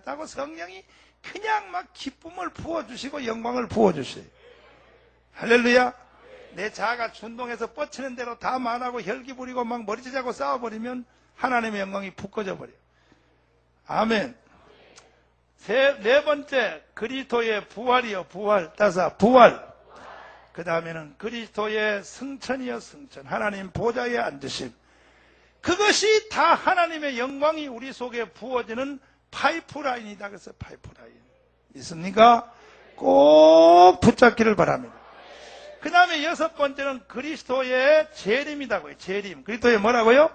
하고 성령이 그냥 막 기쁨을 부어주시고 영광을 부어주세요. 할렐루야. 내 자아가 준동해서 뻗치는 대로 다 말하고 혈기 부리고 막 머리채자고 싸워버리면 하나님의 영광이 푹 꺼져 버려요. 아멘. 네 번째, 그리스도의 부활이요, 부활. 따서 부활. 그 다음에는 그리스도의 승천이요, 승천. 하나님 보좌에 앉으심. 그것이 다 하나님의 영광이 우리 속에 부어지는 파이프라인이다. 그래서 파이프라인. 있습니까? 꼭 붙잡기를 바랍니다. 그 다음에 여섯 번째는 그리스도의 재림이다고요. 재림. 그리스도의 뭐라고요?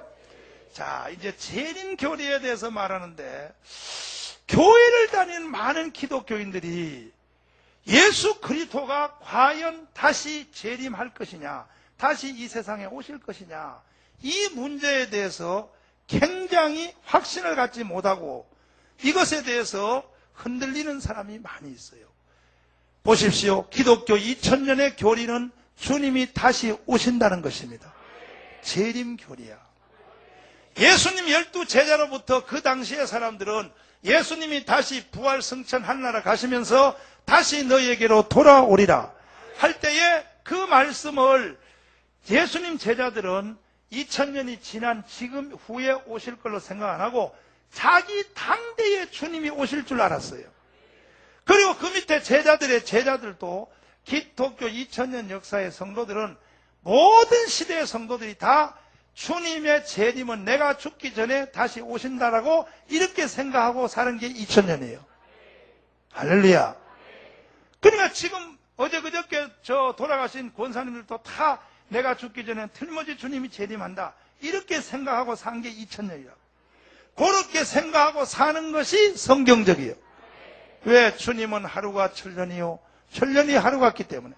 자, 이제 재림 교리에 대해서 말하는데, 교회를 다니는 많은 기독교인들이 예수 그리스도가 과연 다시 재림할 것이냐, 다시 이 세상에 오실 것이냐, 이 문제에 대해서 굉장히 확신을 갖지 못하고 이것에 대해서 흔들리는 사람이 많이 있어요. 보십시오. 기독교 2000년의 교리는 주님이 다시 오신다는 것입니다. 재림 교리야. 예수님 12제자로부터 그 당시의 사람들은 예수님이 다시 부활 승천 하늘나라 가시면서 다시 너희에게로 돌아오리라 할 때에 그 말씀을 예수님 제자들은 2000년이 지난 지금 후에 오실 걸로 생각 안 하고 자기 당대에 주님이 오실 줄 알았어요. 그리고 그 밑에 제자들의 제자들도 기독교 2000년 역사의 성도들은 모든 시대의 성도들이 다 주님의 재림은 내가 죽기 전에 다시 오신다라고 이렇게 생각하고 사는 게 2000년이에요. 할렐루야. 그러니까 지금 어제 그저께 돌아가신 권사님들도 다 내가 죽기 전에 틀림없이 주님이 재림한다 이렇게 생각하고 산 게 2000년이라고. 그렇게 생각하고 사는 것이 성경적이에요. 왜? 주님은 하루가 천년이요, 천년이 하루 같기 때문에.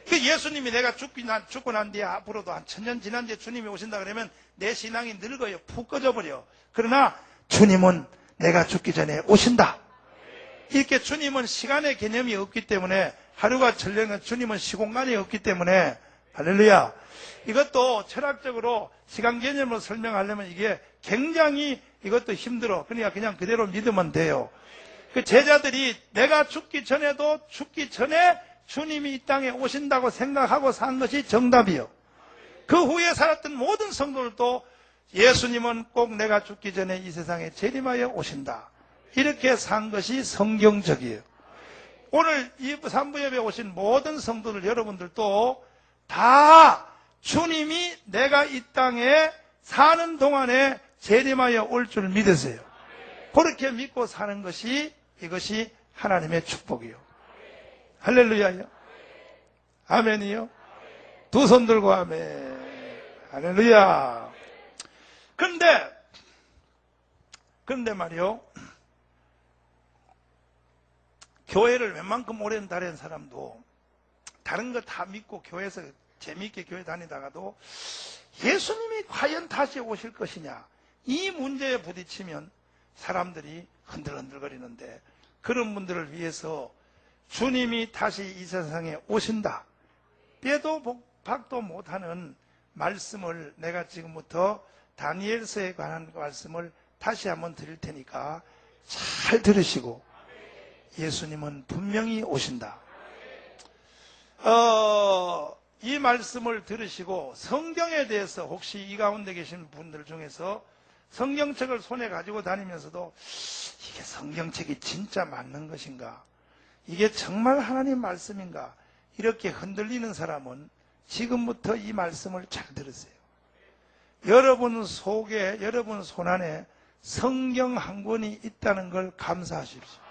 그 예수님이 내가 죽고 난 뒤에 앞으로도 한 1000년 지난 뒤에 주님이 오신다 그러면 내 신앙이 늙어요. 푹 꺼져버려. 그러나 주님은 내가 죽기 전에 오신다. 이렇게 주님은 시간의 개념이 없기 때문에, 하루가 천년은 주님은 시공간이 없기 때문에, 할렐루야. 이것도 철학적으로 시간 개념으로 설명하려면 이게 굉장히 이것도 힘들어. 그러니까 그냥 그대로 믿으면 돼요. 그 제자들이 내가 죽기 전에도 죽기 전에 주님이 이 땅에 오신다고 생각하고 산 것이 정답이요. 그 후에 살았던 모든 성도들도 예수님은 꼭 내가 죽기 전에 이 세상에 재림하여 오신다. 이렇게 산 것이 성경적이에요. 오늘 이 3부 예배에 오신 모든 성도들 여러분들도 다 주님이 내가 이 땅에 사는 동안에 재림하여 올 줄 믿으세요. 그렇게 믿고 사는 것이 이것이 하나님의 축복이요. 할렐루야요. 아멘이요. 두 손 들고 아멘. 할렐루야. 그런데 말이요. 교회를 웬만큼 오래 다닌 사람도 다른 거 다 믿고 교회에서 재미있게 교회 다니다가도 예수님이 과연 다시 오실 것이냐 이 문제에 부딪히면 사람들이 흔들흔들거리는데, 그런 분들을 위해서 주님이 다시 이 세상에 오신다, 빼도 박도 못하는 말씀을 내가 지금부터 다니엘서에 관한 말씀을 다시 한번 드릴 테니까 잘 들으시고, 예수님은 분명히 오신다. 이 말씀을 들으시고 성경에 대해서 혹시 이 가운데 계신 분들 중에서 성경책을 손에 가지고 다니면서도 이게 성경책이 진짜 맞는 것인가? 이게 정말 하나님 말씀인가? 이렇게 흔들리는 사람은 지금부터 이 말씀을 잘 들으세요. 여러분 속에, 여러분 손안에 성경 한 권이 있다는 걸 감사하십시오.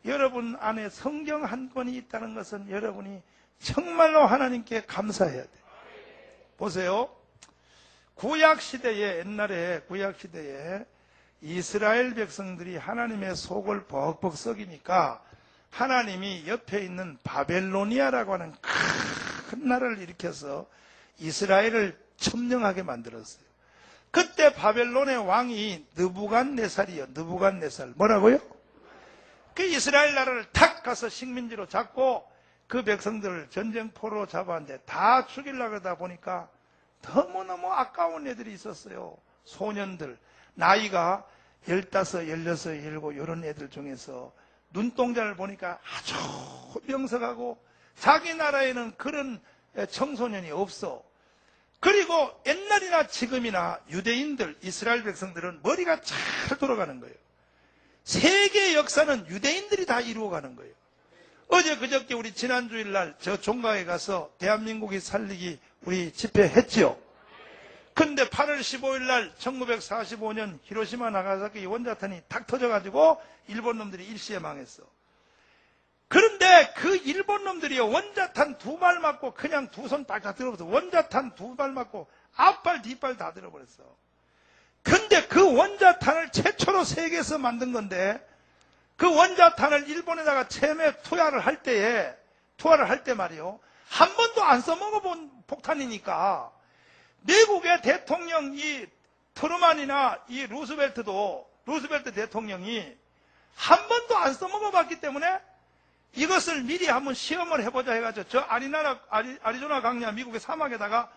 여러분 안에 성경 한 권이 있다는 것은 여러분이 정말로 하나님께 감사해야 돼요. 보세요. 구약시대에, 옛날에 구약시대에 이스라엘 백성들이 하나님의 속을 벅벅 썩이니까 하나님이 옆에 있는 바벨로니아라고 하는 큰 나라를 일으켜서 이스라엘을 점령하게 만들었어요. 그때 바벨론의 왕이 느부갓네살이요. 느부갓네살. 뭐라고요? 그 이스라엘 나라를 탁 가서 식민지로 잡고 그 백성들을 전쟁포로 잡았는데 다 죽이려고 하다 보니까 너무너무 아까운 애들이 있었어요. 소년들. 나이가 15, 16, 17 이런 애들 중에서 눈동자를 보니까 아주 명석하고 자기 나라에는 그런 청소년이 없어. 그리고 옛날이나 지금이나 유대인들, 이스라엘 백성들은 머리가 잘 돌아가는 거예요. 세계 역사는 유대인들이 다 이루어가는 거예요. 어제 그저께 우리 지난주일날 저 종강에 가서 대한민국이 살리기 우리 집회했지요. 근데 8월 15일날 1945년 히로시마 나가사키 원자탄이 탁 터져가지고 일본 놈들이 일시에 망했어. 그런데 그 일본 놈들이 원자탄 2발 맞고 그냥 2손 딱 들어버렸어. 원자탄 2발 맞고 앞발 뒷발 다 들어버렸어. 근데 그 원자탄을 최초로 세계에서 만든 건데 그 원자탄을 일본에다가 처음에 투하를 할 때 말이요. 한 번도 안 써먹어본 폭탄이니까 미국의 대통령 이 트루만이나 이 루스벨트 대통령이 한 번도 안 써먹어봤기 때문에 이것을 미리 한번 시험을 해보자 해가지고 저 아리조나 강야 미국의 사막에다가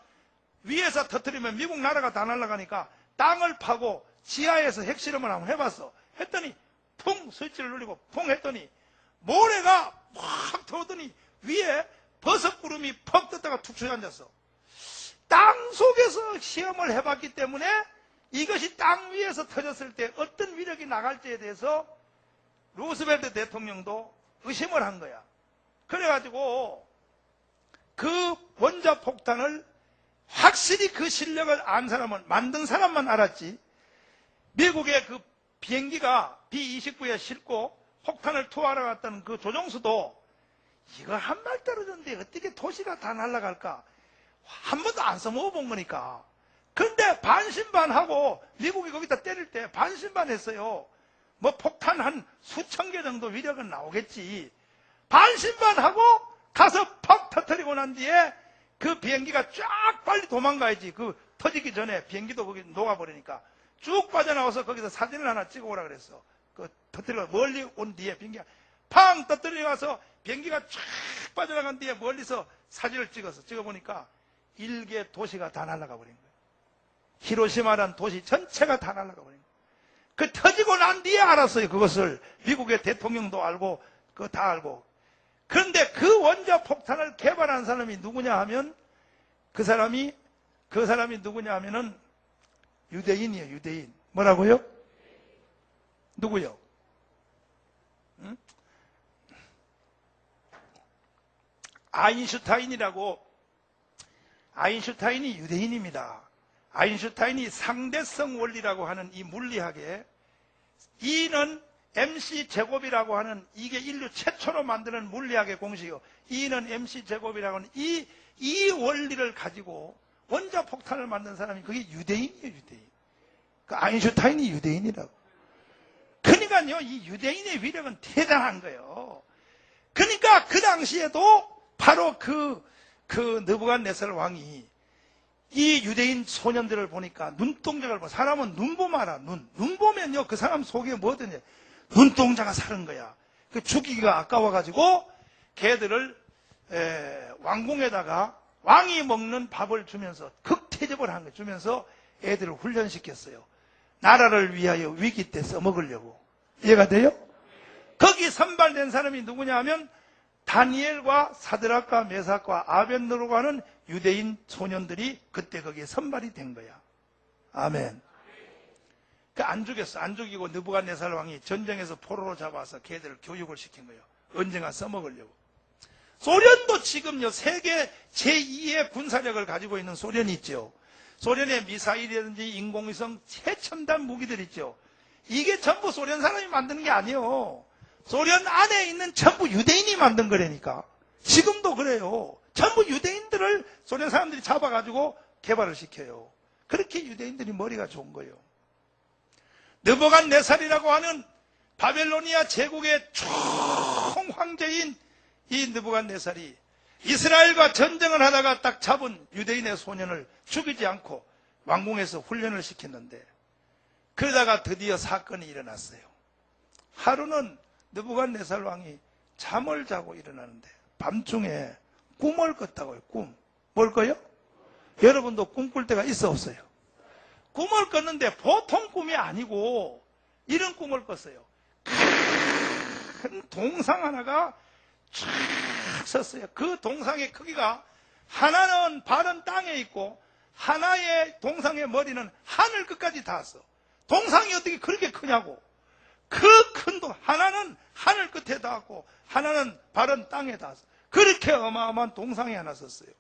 위에서 터뜨리면 미국 나라가 다 날아가니까 땅을 파고 지하에서 핵실험을 한번 해봤어. 했더니 풍 스위치를 누르고 풍 했더니 모래가 확 터오더니 위에 버섯구름이 퍽 떴다가 툭 주저앉았어. 땅 속에서 시험을 해봤기 때문에 이것이 땅 위에서 터졌을 때 어떤 위력이 나갈지에 대해서 루스벨트 대통령도 의심을 한 거야. 그래가지고 그 원자폭탄을 확실히 그 실력을 안 사람은 만든 사람만 알았지. 미국의 그 비행기가 B-29에 싣고 폭탄을 투하하러 갔다는 그 조종수도 이거 한 발 떨어졌는데 어떻게 도시가 다 날아갈까? 한 번도 안 써먹어본 거니까. 근데 반신반하고 미국이 거기다 때릴 때 반신반했어요. 뭐 폭탄 한 수천 개 정도 위력은 나오겠지. 반신반하고 가서 퍽 터뜨리고 난 뒤에 그 비행기가 쫙 빨리 도망가야지. 그 터지기 전에 비행기도 거기 녹아버리니까 쭉 빠져나와서 거기서 사진을 하나 찍어오라 그랬어. 그 터뜨리고 멀리 온 뒤에 비행기가 팡 터뜨리고 와서 비행기가 쫙 빠져나간 뒤에 멀리서 사진을 찍어보니까 일개 도시가 다 날아가 버린 거예요. 히로시마라는 도시 전체가 다 날아가 버린 거예요. 그 터지고 난 뒤에 알았어요. 그것을 미국의 대통령도 알고 그거 다 알고. 그런데 그 원자폭탄을 개발한 사람이 누구냐 하면 그 사람이 누구냐 하면은 유대인이에요. 유대인. 뭐라고요? 누구요? 응? 아인슈타인이 유대인입니다. 아인슈타인이 상대성 원리라고 하는 이 물리학에 E는 mc-제곱이라고 하는 이게 인류 최초로 만드는 물리학의 공식이요. E는 mc-제곱이라고 하는 이 원리를 가지고 원자폭탄을 만든 사람이 그게 유대인이에요. 유대인. 그 아인슈타인이 유대인이라고. 그러니까요. 이 유대인의 위력은 대단한 거예요. 그러니까 그 당시에도 바로 그 느부갓네살 왕이 이 유대인 소년들을 보니까 눈동자를 봐. 사람은 눈 보면 알아. 눈 보면요. 그 사람 속에 뭐든지 눈동자가 사는 거야. 그 죽이기가 아까워가지고 걔들을 왕궁에다가 왕이 먹는 밥을 주면서 극태접을 한 거예요. 주면서 애들을 훈련시켰어요. 나라를 위하여 위기 때 써먹으려고. 이해가 돼요? 거기 선발된 사람이 누구냐 하면 다니엘과 사드락과 메삭과 아벤느고라고 하는 유대인 소년들이 그때 거기에 선발이 된 거야. 아멘. 안 죽였어. 안 죽이고 느부갓네살 왕이 전쟁에서 포로로 잡아서 걔들을 교육을 시킨 거예요. 언젠가 써먹으려고. 소련도 지금요 세계 제2의 군사력을 가지고 있는 소련이 있죠. 소련의 미사일이라든지 인공위성 최첨단 무기들 있죠. 이게 전부 소련 사람이 만드는 게 아니에요. 소련 안에 있는 전부 유대인이 만든 거라니까. 지금도 그래요. 전부 유대인들을 소련 사람들이 잡아가지고 개발을 시켜요. 그렇게 유대인들이 머리가 좋은 거예요. 느부갓네살이라고 하는 바벨로니아 제국의 총황제인 이 느부갓네살이 이스라엘과 전쟁을 하다가 딱 잡은 유대인의 소년을 죽이지 않고 왕궁에서 훈련을 시켰는데 그러다가 드디어 사건이 일어났어요. 하루는 느부갓네살 왕이 잠을 자고 일어나는데 밤중에 꿈을 꿨다고요. 꿈. 뭘 꿔요? 여러분도 꿈꿀 때가 있어 없어요? 꿈을 꿨는데 보통 꿈이 아니고 이런 꿈을 꿨어요. 큰 동상 하나가 쫙 섰어요. 그 동상의 크기가 하나는 발은 땅에 있고 하나의 동상의 머리는 하늘 끝까지 닿았어. 동상이 어떻게 그렇게 크냐고. 그 큰 하나는 하늘 끝에 닿았고 하나는 바른 땅에 닿았어. 그렇게 어마어마한 동상이 하나 섰어요.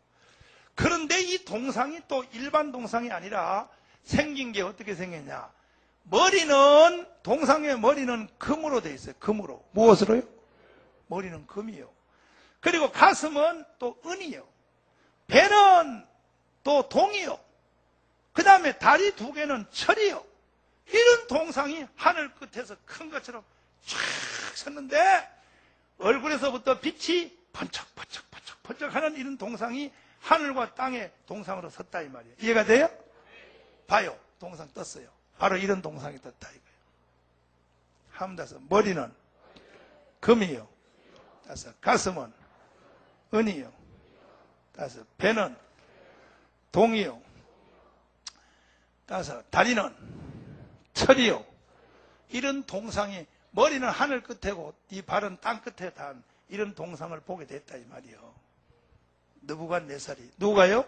그런데 이 동상이 또 일반 동상이 아니라 생긴 게 어떻게 생겼냐? 머리는, 동상의 머리는 금으로 되어 있어요. 금으로. 무엇으로요? 머리는 금이요. 그리고 가슴은 또 은이요. 배는 또 동이요. 그 다음에 다리 두 개는 철이요. 이런 동상이 하늘 끝에서 큰 것처럼 쫙 섰는데 얼굴에서부터 빛이 번쩍 하는 이런 동상이 하늘과 땅의 동상으로 섰다 이 말이에요. 이해가 돼요? 봐요. 동상 떴어요. 바로 이런 동상이 떴다 이거예요. 함다서 머리는 금이요. 따서 가슴은 은이요. 따서 배는 동이요. 따서 다리는 철이요. 이런 동상이 머리는 하늘 끝에고 이 발은 땅 끝에 단 이런 동상을 보게 됐다 이 말이요. 느부갓네살이 누가요?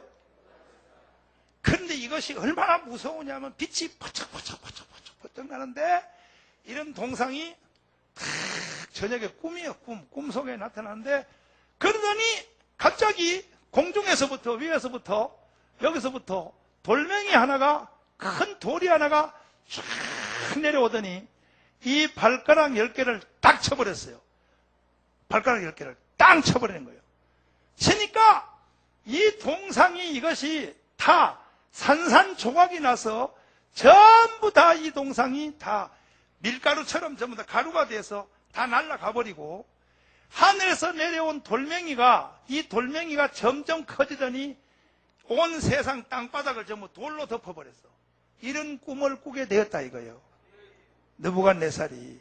그런데 이것이 얼마나 무서우냐면 빛이 번쩍 나는데 이런 동상이 저녁에 꿈이요. 꿈 속에 나타나는데 그러더니 갑자기 공중에서부터 위에서부터 여기서부터 돌멩이 하나가 큰 돌이 하나가 쫙 내려오더니 이 발가락 10개를 딱 쳐버렸어요. 발가락 10개를 딱 쳐버리는 거예요. 치니까 이 동상이 이것이 다 산산조각이 나서 전부 다 이 동상이 다 밀가루처럼 전부 다 가루가 돼서 다 날아가 버리고 하늘에서 내려온 돌멩이가 이 돌멩이가 점점 커지더니 온 세상 땅바닥을 전부 돌로 덮어버렸어. 이런 꿈을 꾸게 되었다 이거예요. 느부갓네살이.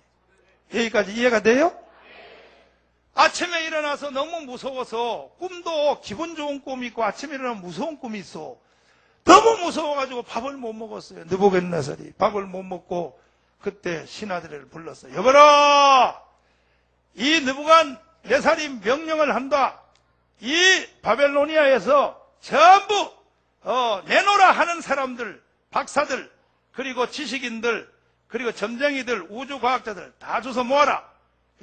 여기까지 이해가 돼요? 아침에 일어나서 너무 무서워서 꿈도 기분 좋은 꿈이 있고 아침에 일어나면 무서운 꿈이 있어. 너무 무서워가지고 밥을 못 먹었어요. 느부갓네살이 밥을 못 먹고 그때 신하들을 불렀어요. 여보라, 이 느부갓네살이 명령을 한다. 이 바벨로니아에서 전부 내노라 하는 사람들, 박사들, 그리고 지식인들, 그리고 점쟁이들, 우주과학자들 다 줘서 모아라.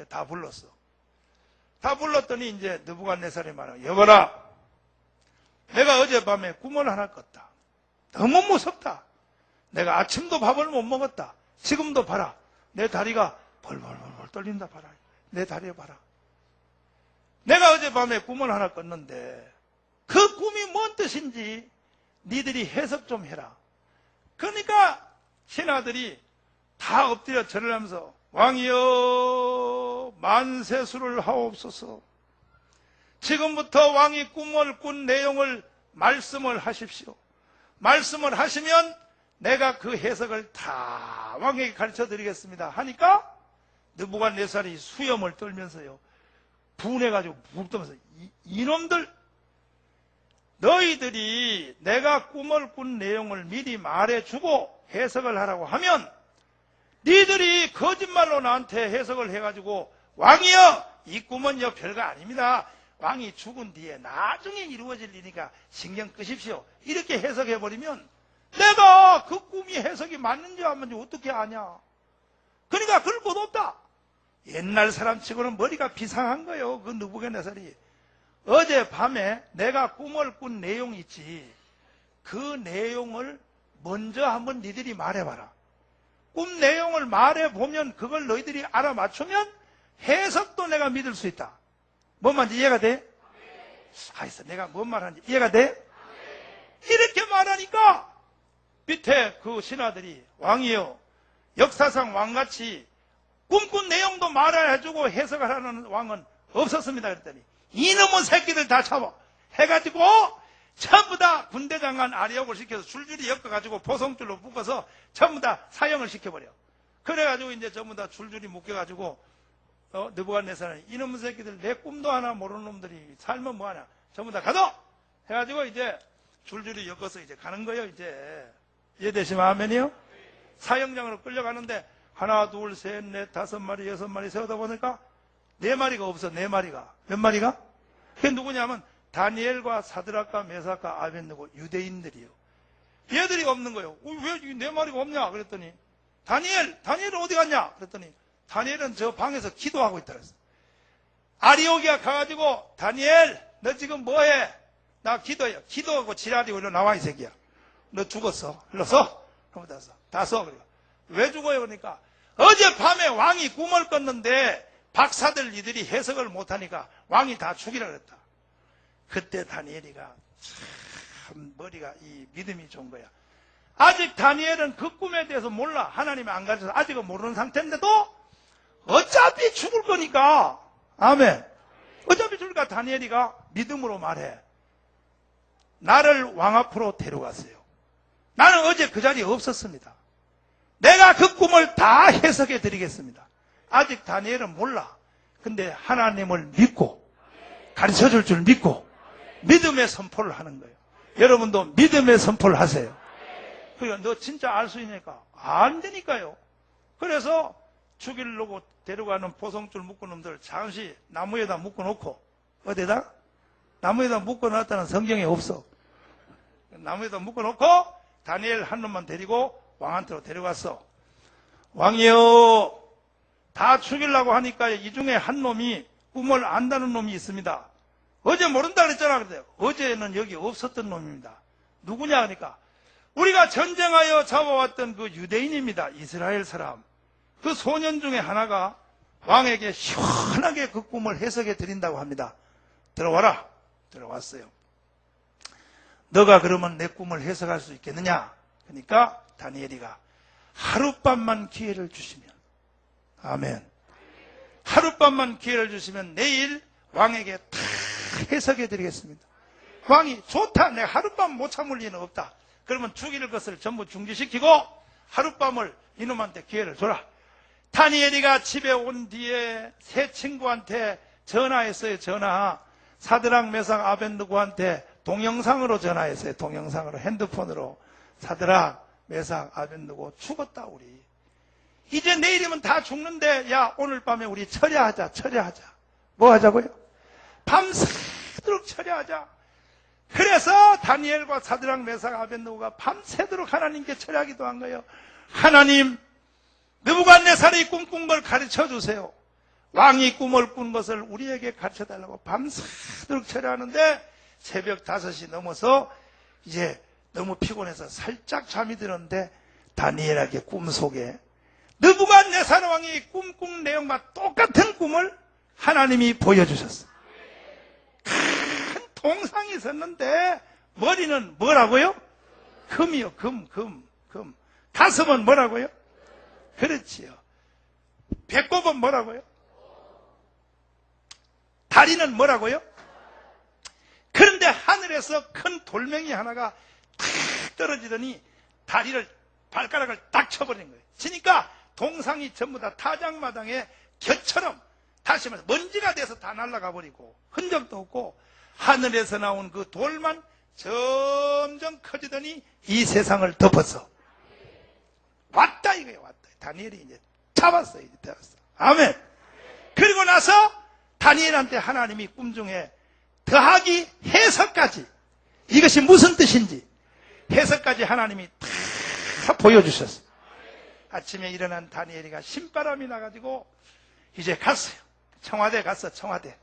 다 불렀어. 다 불렀더니 이제 느부갓네살이 말하고, 여보라, 내가 어젯밤에 꿈을 하나 꿨다. 너무 무섭다. 내가 아침도 밥을 못 먹었다. 지금도 봐라. 내 다리가 벌벌 떨린다 봐라. 내 다리 봐라. 내가 어젯밤에 꿈을 하나 꿨는데 그 꿈이 뭔 뜻인지 니들이 해석 좀 해라. 그러니까 신하들이 다 엎드려 절을 하면서 왕이여 만세수를 하옵소서. 지금부터 왕이 꿈을 꾼 내용을 말씀을 하십시오. 말씀을 하시면 내가 그 해석을 다 왕에게 가르쳐 드리겠습니다 하니까 느부갓네살이 수염을 떨면서요 분해가지고 붕 떠면서 이놈들, 너희들이 내가 꿈을 꾼 내용을 미리 말해주고 해석을 하라고 하면 니들이 거짓말로 나한테 해석을 해가지고 왕이여 이 꿈은요 별거 아닙니다. 왕이 죽은 뒤에 나중에 이루어질 일이니까 신경 끄십시오. 이렇게 해석해버리면 내가 그 꿈이 해석이 맞는지 안 맞는지 어떻게 아냐. 그러니까 그럴 것 없다. 옛날 사람치고는 머리가 비상한 거예요. 그 느부갓네살이. 어젯밤에 내가 꿈을 꾼 내용이 있지. 그 내용을 먼저 한번 니들이 말해봐라. 꿈 내용을 말해보면 그걸 너희들이 알아맞추면 해석도 내가 믿을 수 있다. 뭔 말인지 이해가 돼? 알겠어. 내가 뭔 말하는지 이해가 돼? 이렇게 말하니까 밑에 그 신하들이 왕이여 역사상 왕같이 꿈꾼 내용도 말해주고 해석을 하는 왕은 없었습니다. 그랬더니 이놈의 새끼들 다 잡아 해가지고 전부 다 군대장관 아리옥을 시켜서 줄줄이 엮어가지고 보송줄로 묶어서 전부 다 사형을 시켜버려. 그래가지고 이제 전부 다 줄줄이 묶여가지고 느부갓네살은 이놈의 새끼들 내 꿈도 하나 모르는 놈들이 살면 뭐하냐 전부 다 가둬 해가지고 이제 줄줄이 엮어서 이제 가는 거예요. 이제 이해되시면 아멘이요? 사형장으로 끌려가는데 하나 둘 셋 넷 다섯 마리 여섯 마리 세우다 보니까 4마리가 없어. 4마리가 몇 마리가? 그게 누구냐면 다니엘과 사드락과 메삭과 아벳느고 유대인들이요. 얘들이 없는 거예요. 왜 4마리가 없냐 그랬더니 다니엘은 어디 갔냐 그랬더니 다니엘은 저 방에서 기도하고 있다 그랬어. 아리오기가 가가지고 다니엘 너 지금 뭐해? 나 기도해. 기도하고 지랄이고 일로 나와 이 새끼야. 너 죽었어. 일로 서. 그러면 다 써. 왜 죽어요? 그러니까 어젯밤에 왕이 꿈을 꿨는데 박사들 이들이 해석을 못하니까 왕이 다 죽이라 그랬다. 그때 다니엘이가 참 머리가 이 믿음이 좋은 거야. 아직 다니엘은 그 꿈에 대해서 몰라. 하나님이 안 가르쳐서 아직은 모르는 상태인데도 어차피 죽을 거니까. 아멘. 어차피 죽으니까 다니엘이가 믿음으로 말해. 나를 왕 앞으로 데려갔어요. 나는 어제 그 자리에 없었습니다. 내가 그 꿈을 다 해석해 드리겠습니다. 아직 다니엘은 몰라. 근데 하나님을 믿고 가르쳐 줄 줄 믿고 믿음의 선포를 하는 거예요. 여러분도 믿음의 선포를 하세요. 그러니까 너 진짜 알 수 있으니까 안 되니까요. 그래서 죽이려고 데려가는 보송줄 묶은 놈들 잠시 나무에다 묶어놓고 어디다? 나무에다 묶어놨다는 성경에 없어. 나무에다 묶어놓고 다니엘 한 놈만 데리고 왕한테로 데려갔어. 왕이여, 다 죽이려고 하니까 이 중에 한 놈이 꿈을 안다는 놈이 있습니다. 어제 모른다 그랬잖아. 그래요. 어제는 여기 없었던 놈입니다. 누구냐 하니까 우리가 전쟁하여 잡아왔던 그 유대인입니다. 이스라엘 사람. 그 소년 중에 하나가 왕에게 시원하게 그 꿈을 해석해 드린다고 합니다. 들어와라. 들어왔어요. 너가 그러면 내 꿈을 해석할 수 있겠느냐? 그러니까 다니엘이가 하룻밤만 기회를 주시면, 아멘. 하룻밤만 기회를 주시면 내일 왕에게 다 해석해 드리겠습니다. 왕이 좋다. 내가 하룻밤 못 참을 리는 없다. 그러면 죽일 것을 전부 중지시키고 하룻밤을 이놈한테 기회를 줘라. 다니엘이가 집에 온 뒤에 새 친구한테 전화했어요. 전화. 사드락 메삭 아벤느고한테 동영상으로 전화했어요. 동영상으로, 핸드폰으로. 사드락 메삭 아벤느고 죽었다 우리. 이제 내일이면 다 죽는데 야 오늘 밤에 우리 철야하자. 뭐 하자고요? 밤새도록 철야하자. 그래서 다니엘과 사드락 메삭 아벤느고가 밤새도록 하나님께 철야기도 한 거예요. 하나님, 느부갓네살이 꿈꾼 걸 가르쳐 주세요. 왕이 꿈을 꾼 것을 우리에게 가르쳐 달라고 밤새도록 철야하는데 새벽 5시 넘어서 이제 너무 피곤해서 살짝 잠이 들었는데 다니엘에게 꿈속에 느부갓네살 왕이 꿈꾼 내용과 똑같은 꿈을 하나님이 보여주셨어요. 큰 동상이 있었는데 머리는 뭐라고요? 금이요. 금. 가슴은 뭐라고요? 그렇지요. 배꼽은 뭐라고요? 다리는 뭐라고요? 그런데 하늘에서 큰 돌멩이 하나가 탁 떨어지더니 다리를, 발가락을 딱 쳐버린 거예요. 치니까 동상이 전부 다 타작마당에 겨처럼 다시 말해서 먼지가 돼서 다 날아가 버리고 흔적도 없고 하늘에서 나온 그 돌만 점점 커지더니 이 세상을 덮었어. 왔다 이거예요. 왔다. 다니엘이 이제 잡았어요. 이제 잡았어. 아멘. 그리고 나서 다니엘한테 하나님이 꿈중에 더하기 해석까지, 이것이 무슨 뜻인지 해석까지 하나님이 다 보여주셨어요. 아침에 일어난 다니엘이가 신바람이 나가지고 이제 갔어요. 청와대 갔어. 청와대.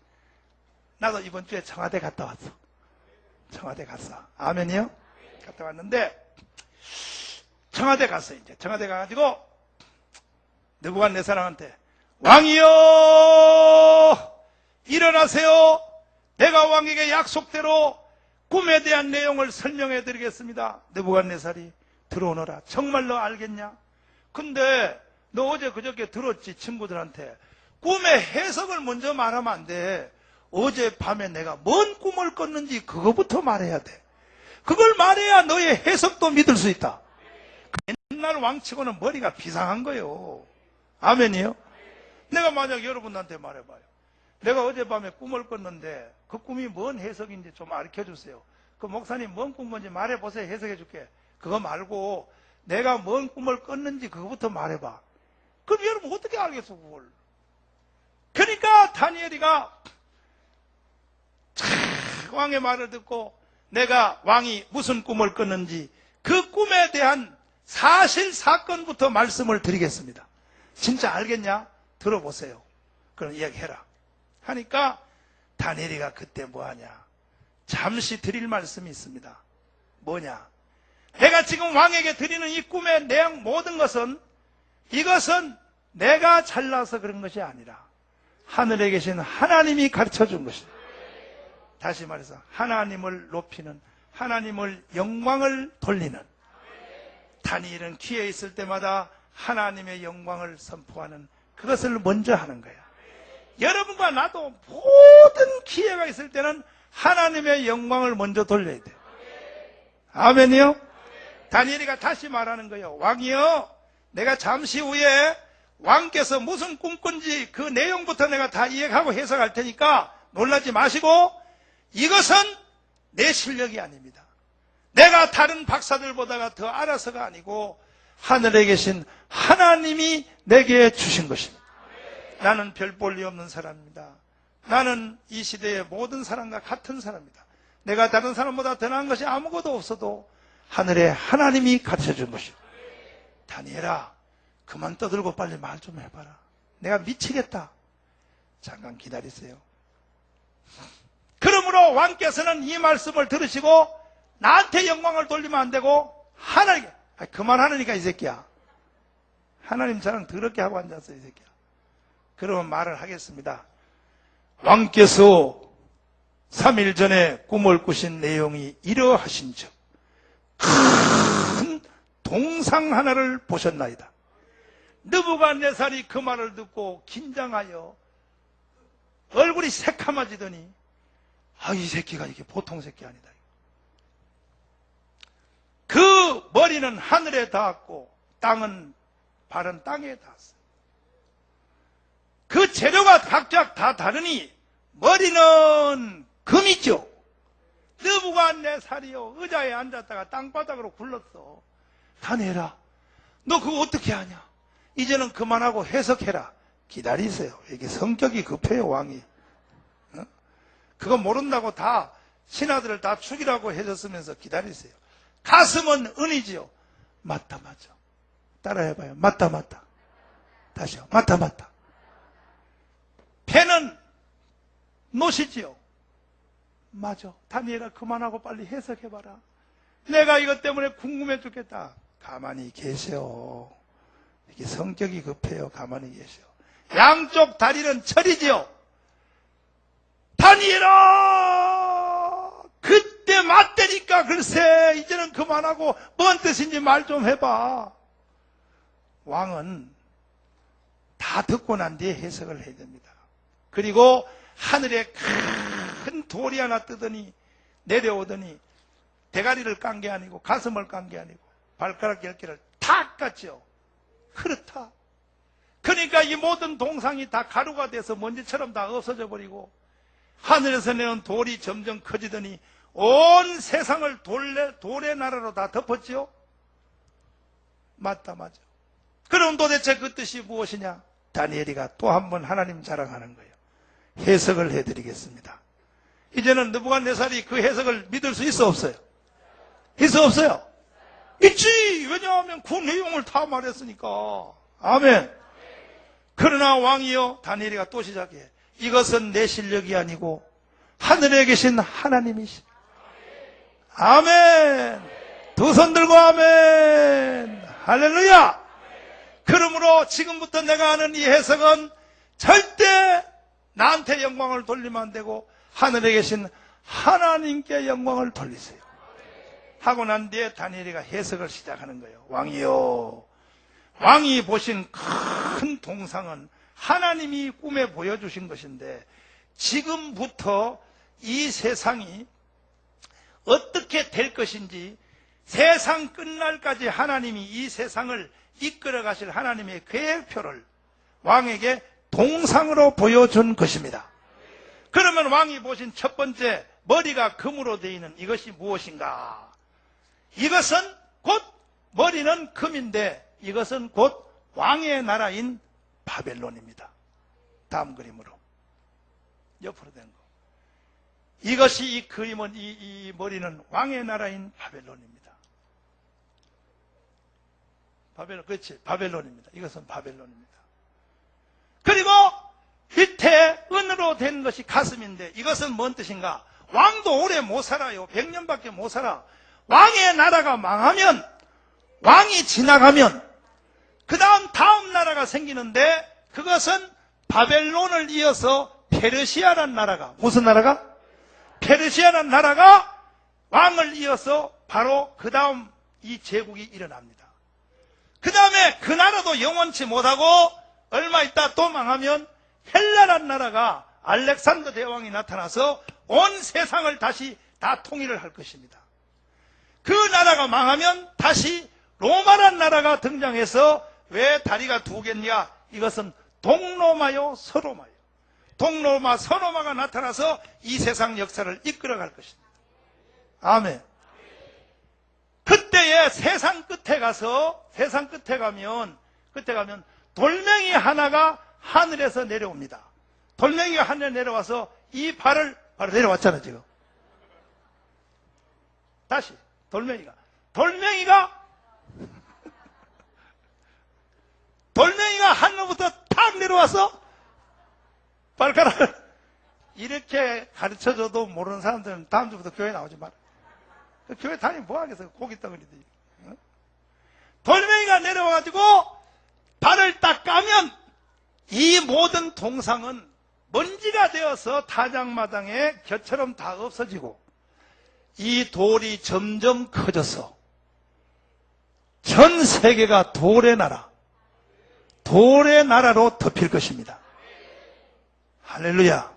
나도 이번 주에 청와대 갔다 왔어. 청와대 갔어. 아멘이요? 갔다 왔는데 청와대 갔어. 이제 청와대 가가지고 느부갓네살한테 왕이여 일어나세요. 내가 왕에게 약속대로 꿈에 대한 내용을 설명해 드리겠습니다. 느부갓네살이 들어오너라. 정말로 알겠냐? 근데 너 어제 그저께 들었지? 친구들한테 꿈의 해석을 먼저 말하면 안 돼. 어젯밤에 내가 뭔 꿈을 꿨는지 그거부터 말해야 돼. 그걸 말해야 너의 해석도 믿을 수 있다. 옛날 왕치고는 머리가 비상한 거예요. 아멘이요? 내가 만약 여러분한테 말해봐요. 내가 어젯밤에 꿈을 꿨는데 그 꿈이 뭔 해석인지 좀 가르쳐주세요. 그 목사님 뭔 꿈 건지 말해보세요. 해석해줄게. 그거 말고 내가 뭔 꿈을 꿨는지 그거부터 말해봐. 그럼 여러분 어떻게 알겠어 그걸? 그러니까 다니엘이가 왕의 말을 듣고 내가 왕이 무슨 꿈을 꿨는지 그 꿈에 대한 사실 사건부터 말씀을 드리겠습니다. 진짜 알겠냐? 들어보세요. 그럼 이야기해라. 하니까 다니엘이가 그때 뭐하냐. 잠시 드릴 말씀이 있습니다. 뭐냐. 내가 지금 왕에게 드리는 이 꿈의 내용 모든 것은 이것은 내가 잘나서 그런 것이 아니라 하늘에 계신 하나님이 가르쳐 준 것입니다. 다시 말해서 하나님을 높이는, 하나님을 영광을 돌리는, 다니엘은 기회 있을 때마다 하나님의 영광을 선포하는 그것을 먼저 하는 거야. 여러분과 나도 모든 기회가 있을 때는 하나님의 영광을 먼저 돌려야 돼요. 아멘이요? 다니엘이가 다시 말하는 거예요. 왕이요, 내가 잠시 후에 왕께서 무슨 꿈꾼지 그 내용부터 내가 다 이해하고 해석할 테니까 놀라지 마시고, 이것은 내 실력이 아닙니다. 내가 다른 박사들보다가 더 알아서가 아니고 하늘에 계신 하나님이 내게 주신 것입니다. 나는 별 볼 일 없는 사람입니다. 나는 이 시대의 모든 사람과 같은 사람입니다. 내가 다른 사람보다 더 나은 것이 아무것도 없어도 하늘에 하나님이 가르쳐 준 것입니다. 다니엘아, 그만 떠들고 빨리 말 좀 해봐라. 내가 미치겠다. 잠깐 기다리세요. 그러므로 왕께서는 이 말씀을 들으시고 나한테 영광을 돌리면 안 되고 하나님께, 그만하니까 이 새끼야. 하나님 자랑 더럽게 하고 앉았어 이 새끼야. 그러면 말을 하겠습니다. 왕께서 3일 전에 꿈을 꾸신 내용이 이러하신즉 큰 동상 하나를 보셨나이다. 느부갓네살이 그 말을 듣고 긴장하여 얼굴이 새카마지더니 이 새끼가 이게 보통 새끼 아니다. 그 머리는 하늘에 닿았고 발은 땅에 닿았어요. 그 재료가 각각 다 다르니 머리는 금이죠. 느부갓네살이요, 의자에 앉았다가 땅바닥으로 굴렀어. 다니엘아, 너 그거 어떻게 하냐? 이제는 그만하고 해석해라. 기다리세요. 이게 성격이 급해요, 왕이. 그거 모른다고 다 신하들을 다 죽이라고 해줬으면서 기다리세요. 가슴은 은이지요. 맞다. 따라해봐요. 맞다. 다시요. 맞다. 배는 노시지요. 맞아. 다니엘아, 그만하고 빨리 해석해봐라. 내가 이것 때문에 궁금해 죽겠다. 가만히 계세요. 이게 성격이 급해요. 가만히 계세요. 양쪽 다리는 철이지요. 다니엘아, 그때 맞대니까 글쎄 이제는 그만하고 뭔 뜻인지 말 좀 해봐. 왕은 다 듣고 난 뒤에 해석을 해야 됩니다. 그리고 하늘에 큰 돌이 하나 뜨더니 내려오더니 대가리를 깐 게 아니고 가슴을 깐 게 아니고 발가락 10개를 탁 깠죠. 그렇다. 그러니까 이 모든 동상이 다 가루가 돼서 먼지처럼 다 없어져 버리고 하늘에서 내온 돌이 점점 커지더니 온 세상을 돌의 나라로 다 덮었지요. 맞다. 그럼 도대체 그 뜻이 무엇이냐? 다니엘이가 또 한 번 하나님 자랑하는 거예요. 해석을 해드리겠습니다. 이제는 느부갓네살이 그 해석을 믿을 수 있어 없어요? 있어 없어요? 있지. 왜냐하면 그 내용을 다 말했으니까. 아멘. 그러나 왕이요, 다니엘이가 또 시작해. 이것은 내 실력이 아니고 하늘에 계신 하나님이시. 아멘. 두 손 들고 아멘. 할렐루야. 그러므로 지금부터 내가 하는 이 해석은 절대 나한테 영광을 돌리면 안 되고 하늘에 계신 하나님께 영광을 돌리세요. 하고 난 뒤에 다니엘이가 해석을 시작하는 거예요. 왕이요, 왕이 보신 큰 동상은 하나님이 꿈에 보여주신 것인데 지금부터 이 세상이 어떻게 될 것인지 세상 끝날까지 하나님이 이 세상을 이끌어 가실 하나님의 계획표를 왕에게 동상으로 보여준 것입니다. 그러면 왕이 보신 첫 번째 머리가 금으로 되어 있는 이것이 무엇인가? 이것은 곧 머리는 금인데 이것은 곧 왕의 나라인 바벨론입니다. 다음 그림으로 옆으로 된 거. 이것이 이 그림은 이 머리는 왕의 나라인 바벨론입니다. 바벨론, 그렇지, 바벨론입니다. 이것은 바벨론입니다. 그리고 밑에 은으로 된 것이 가슴인데 이것은 뭔 뜻인가? 왕도 오래 못 살아요. 100년밖에 못 살아. 왕의 나라가 망하면, 왕이 지나가면 그 다음 나라가 생기는데 그것은 바벨론을 이어서 페르시아란 나라가, 무슨 나라가? 페르시아란 나라가 왕을 이어서 바로 그 다음 이 제국이 일어납니다. 그 다음에 그 나라도 영원치 못하고 얼마 있다 또 망하면 헬라란 나라가 알렉산더 대왕이 나타나서 온 세상을 다시 다 통일을 할 것입니다. 그 나라가 망하면 다시 로마란 나라가 등장해서 왜 다리가 두 개냐? 이것은 동로마요, 서로마요. 동로마, 서로마가 나타나서 이 세상 역사를 이끌어갈 것입니다. 아멘. 그때에 세상 끝에 가면 돌멩이 하나가 하늘에서 내려옵니다. 돌멩이가 하늘에 내려와서 이 발을 바로 내려왔잖아요, 지금. 다시, 돌멩이가 하늘부터 탁 내려와서 발가락을 이렇게 가르쳐줘도 모르는 사람들은 다음 주부터 교회 나오지 마라. 교회 다니면 뭐 하겠어요? 고기 덩어리들. 돌멩이가 내려와가지고 발을 딱 까면 이 모든 동상은 먼지가 되어서 타작마당에 겨처럼 다 없어지고 이 돌이 점점 커져서 전 세계가 돌의 나라로 덮일 것입니다. 할렐루야.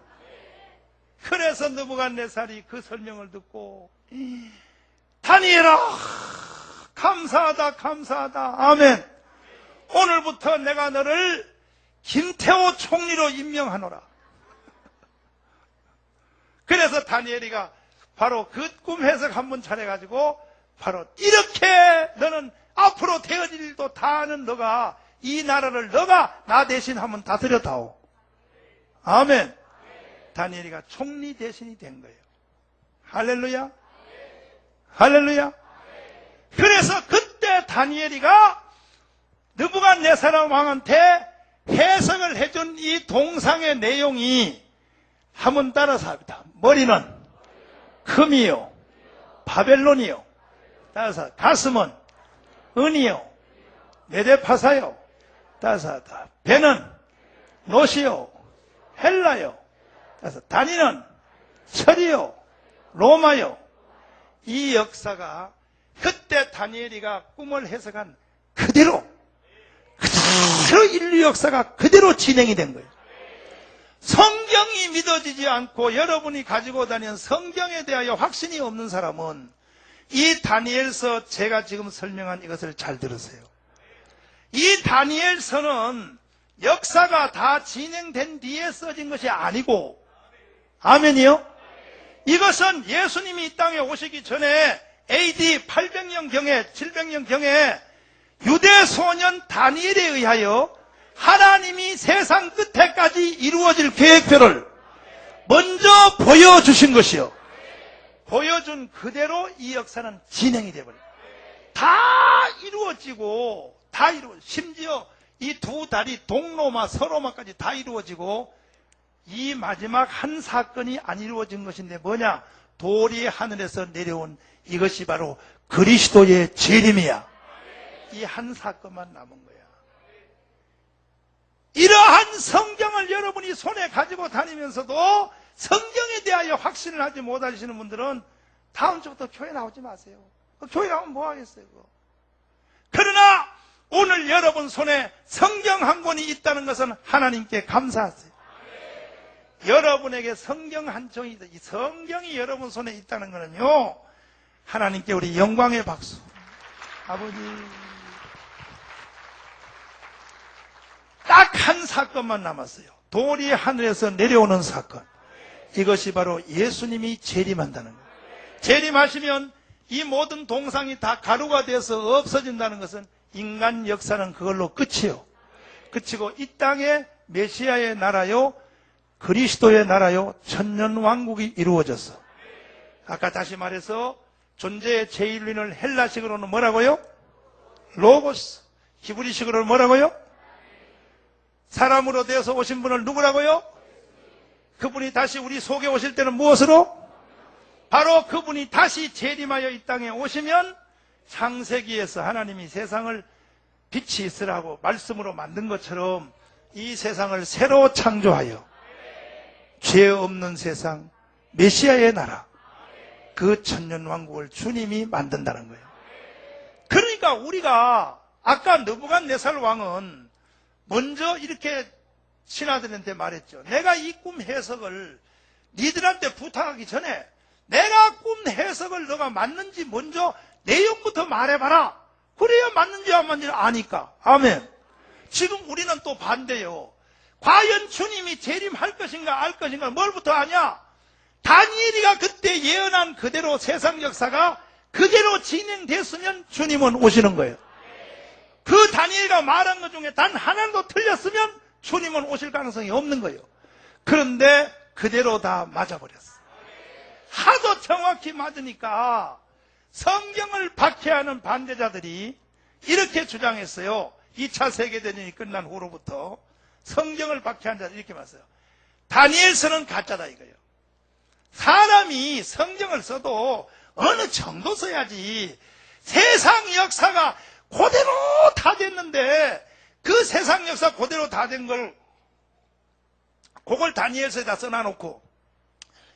그래서 느부갓네살이 그 설명을 듣고 다니엘아, 감사하다. 아멘. 오늘부터 내가 너를 김태호 총리로 임명하노라. 그래서 다니엘이가 바로 그 꿈 해석 한번 잘해가지고 바로 이렇게 너는 앞으로 되어질 일도 다 아는 너가 이 나라를 너가 나 대신 한번 다스렸다오. 아멘. 다니엘이가 총리 대신이 된 거예요. 할렐루야. 할렐루야. 그래서 그때 다니엘이가 느부갓네살 왕한테 해석을 해준 이 동상의 내용이 한번 따라서 합니다. 머리는 금이요, 바벨론이요. 따라서 가슴은 은이요, 메데파사요. 따라서 배는 노시요, 헬라요. 따라서 다니는 철이요, 로마요. 이 역사가 그때 다니엘이가 꿈을 해석한 그대로 인류 역사가 그대로 진행이 된 거예요. 성경이 믿어지지 않고 여러분이 가지고 다니는 성경에 대하여 확신이 없는 사람은 이 다니엘서 제가 지금 설명한 이것을 잘 들으세요. 이 다니엘서는 역사가 다 진행된 뒤에 써진 것이 아니고, 아멘이요? 이것은 예수님이 이 땅에 오시기 전에 AD 800년경에 700년경에 유대 소년 다니엘에 의하여 하나님이 세상 끝에까지 이루어질 계획표를 먼저 보여주신 것이요. 보여준 그대로 이 역사는 진행이 되어버려요. 다 이루어지고, 심지어 이 두 다리 동로마, 서로마까지 다 이루어지고 이 마지막 한 사건이 안 이루어진 것인데 뭐냐? 돌이 하늘에서 내려온 이것이 바로 그리스도의 재림이야. 이 한 사건만 남은 거야. 이러한 성경을 여러분이 손에 가지고 다니면서도 성경에 대하여 확신을 하지 못하시는 분들은 다음 주부터 교회 나오지 마세요. 교회 나오면 뭐 하겠어요? 그러나 오늘 여러분 손에 성경 한 권이 있다는 것은 하나님께 감사하세요. 여러분에게 성경 한 종이, 이 성경이 여러분 손에 있다는 것은요, 하나님께 우리 영광의 박수. 아버지, 딱 한 사건만 남았어요. 돌이 하늘에서 내려오는 사건. 이것이 바로 예수님이 재림한다는 거예요. 재림하시면 이 모든 동상이 다 가루가 돼서 없어진다는 것은 인간 역사는 그걸로 끝이요. 끝이고 이 땅에 메시아의 나라요, 그리스도의 나라요, 천년왕국이 이루어졌어. 아까 다시 말해서 존재의 제1인을 헬라식으로는 뭐라고요? 로고스. 히브리식으로는 뭐라고요? 사람으로 되어서 오신 분을 누구라고요? 그분이 다시 우리 속에 오실 때는 무엇으로? 바로 그분이 다시 재림하여 이 땅에 오시면 창세기에서 하나님이 세상을 빛이 있으라고 말씀으로 만든 것처럼 이 세상을 새로 창조하여 죄 없는 세상, 메시아의 나라, 그 천년왕국을 주님이 만든다는 거예요. 그러니까 우리가 아까 느부갓네살 왕은 먼저 이렇게 신하들한테 말했죠. 내가 이 꿈 해석을 니들한테 부탁하기 전에 내가 꿈 해석을 너가 맞는지 먼저 내용부터 말해봐라. 그래야 맞는지 안 맞는지 아니까. 아멘. 지금 우리는 또 반대요. 과연 주님이 재림할 것인가 알 것인가 뭘부터 아냐? 다니엘이가 그때 예언한 그대로 세상 역사가 그대로 진행됐으면 주님은 오시는 거예요. 그 다니엘가 말한 것 중에 단 하나도 틀렸으면 주님은 오실 가능성이 없는 거예요. 그런데 그대로 다 맞아버렸어. 하도 정확히 맞으니까 성경을 박해하는 반대자들이 이렇게 주장했어요. 2차 세계대전이 끝난 후로부터 성경을 박해한 자들이 이렇게 말했어요. 다니엘서는 가짜다 이거예요. 사람이 성경을 써도 어느 정도 써야지. 세상 역사가 그대로 다 됐는데 그 세상 역사 그대로 다 된 걸 그걸 다니엘서에다 써놔놓고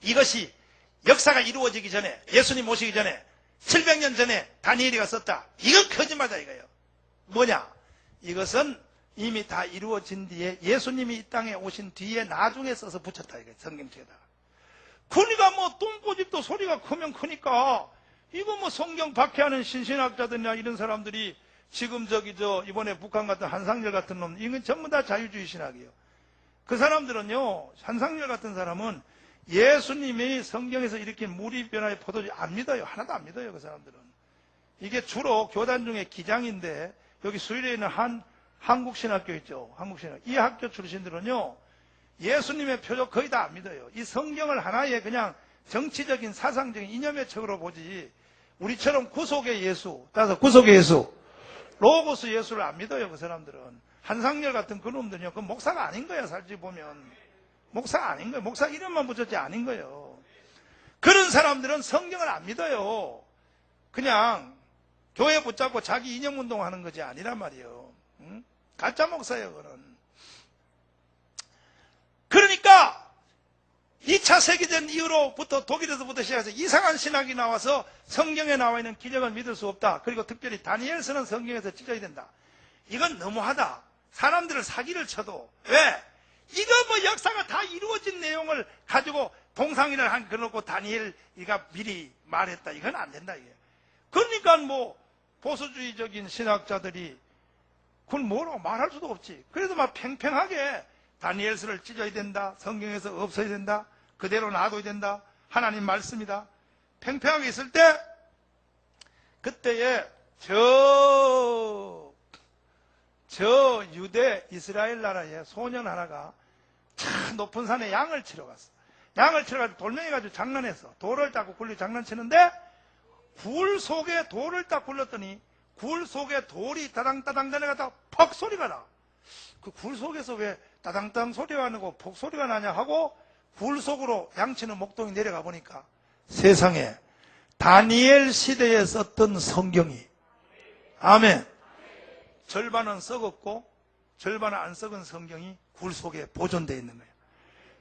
이것이 역사가 이루어지기 전에 예수님 오시기 전에 700년 전에 다니엘이가 썼다. 이건 거짓말이다 이거예요. 뭐냐? 이것은 이미 다 이루어진 뒤에 예수님이 이 땅에 오신 뒤에 나중에 써서 붙였다 이거예요. 성경책에다가. 그러니까 뭐 똥꼬집도 소리가 크면 크니까 이거 뭐 성경 박해하는 신신학자들이나 이런 사람들이 지금 이번에 북한 같은 한상열 같은 놈 이건 전부 다 자유주의 신학이에요. 그 사람들은요, 한상열 같은 사람은 예수님이 성경에서 일으킨 무리 변화의 포도주 안 믿어요. 하나도 안 믿어요. 그 사람들은. 이게 주로 교단 중에 기장인데 여기 수일에 있는 한국신학교 있죠. 한국신학. 이 학교 출신들은요, 예수님의 표적 거의 다 안 믿어요. 이 성경을 하나의 그냥 정치적인 사상적인 이념의 척으로 보지 우리처럼 구속의 예수, 따라서 구속의 예수, 로고스 예수를 안 믿어요. 그 사람들은. 한상열 같은 그놈들은요, 그 목사가 아닌 거예요. 살지 보면. 목사가 아닌 거예요. 목사 이름만 붙였지 아닌 거예요. 그런 사람들은 성경을 안 믿어요. 그냥 교회 붙잡고 자기 이념운동하는 것이 아니란 말이에요. 응? 가짜 목사예요. 그는. 그러니까 2차 세계대전 이후로부터 독일에서부터 시작해서 이상한 신학이 나와서 성경에 나와 있는 기적을 믿을 수 없다. 그리고 특별히 다니엘서는 성경에서 찢어야 된다. 이건 너무하다. 사람들을 사기를 쳐도. 왜? 이거 뭐 역사가 다 이루어진 내용을 가지고 동상이를 한 그놓고 다니엘이가 미리 말했다. 이건 안 된다. 이게. 그러니까 뭐 보수주의적인 신학자들이 그걸 뭐라고 말할 수도 없지. 그래도 막 팽팽하게 다니엘서를 찢어야 된다. 성경에서 없어야 된다. 그대로 놔둬야 된다. 하나님 말씀이다. 팽팽하게 있을 때 그때에 저 유대 이스라엘 나라의 소년 하나가 참 높은 산에 양을 치러 갔어. 양을 치러 가지고 돌멩이 가지고 장난했어. 돌을 닦고 굴리 장난치는데 굴 속에 돌을 딱 굴렀더니 굴 속에 돌이 따당따당 내려가다가 퍽 소리가 나. 그 굴 속에서 왜 따당따당 소리가 나고 퍽 소리가 나냐 하고 굴 속으로 양치는 목동이 내려가 보니까 세상에 다니엘 시대에 썼던 성경이, 아멘, 절반은 썩었고 절반은 안 썩은 성경이 굴 속에 보존되어 있는 거예요.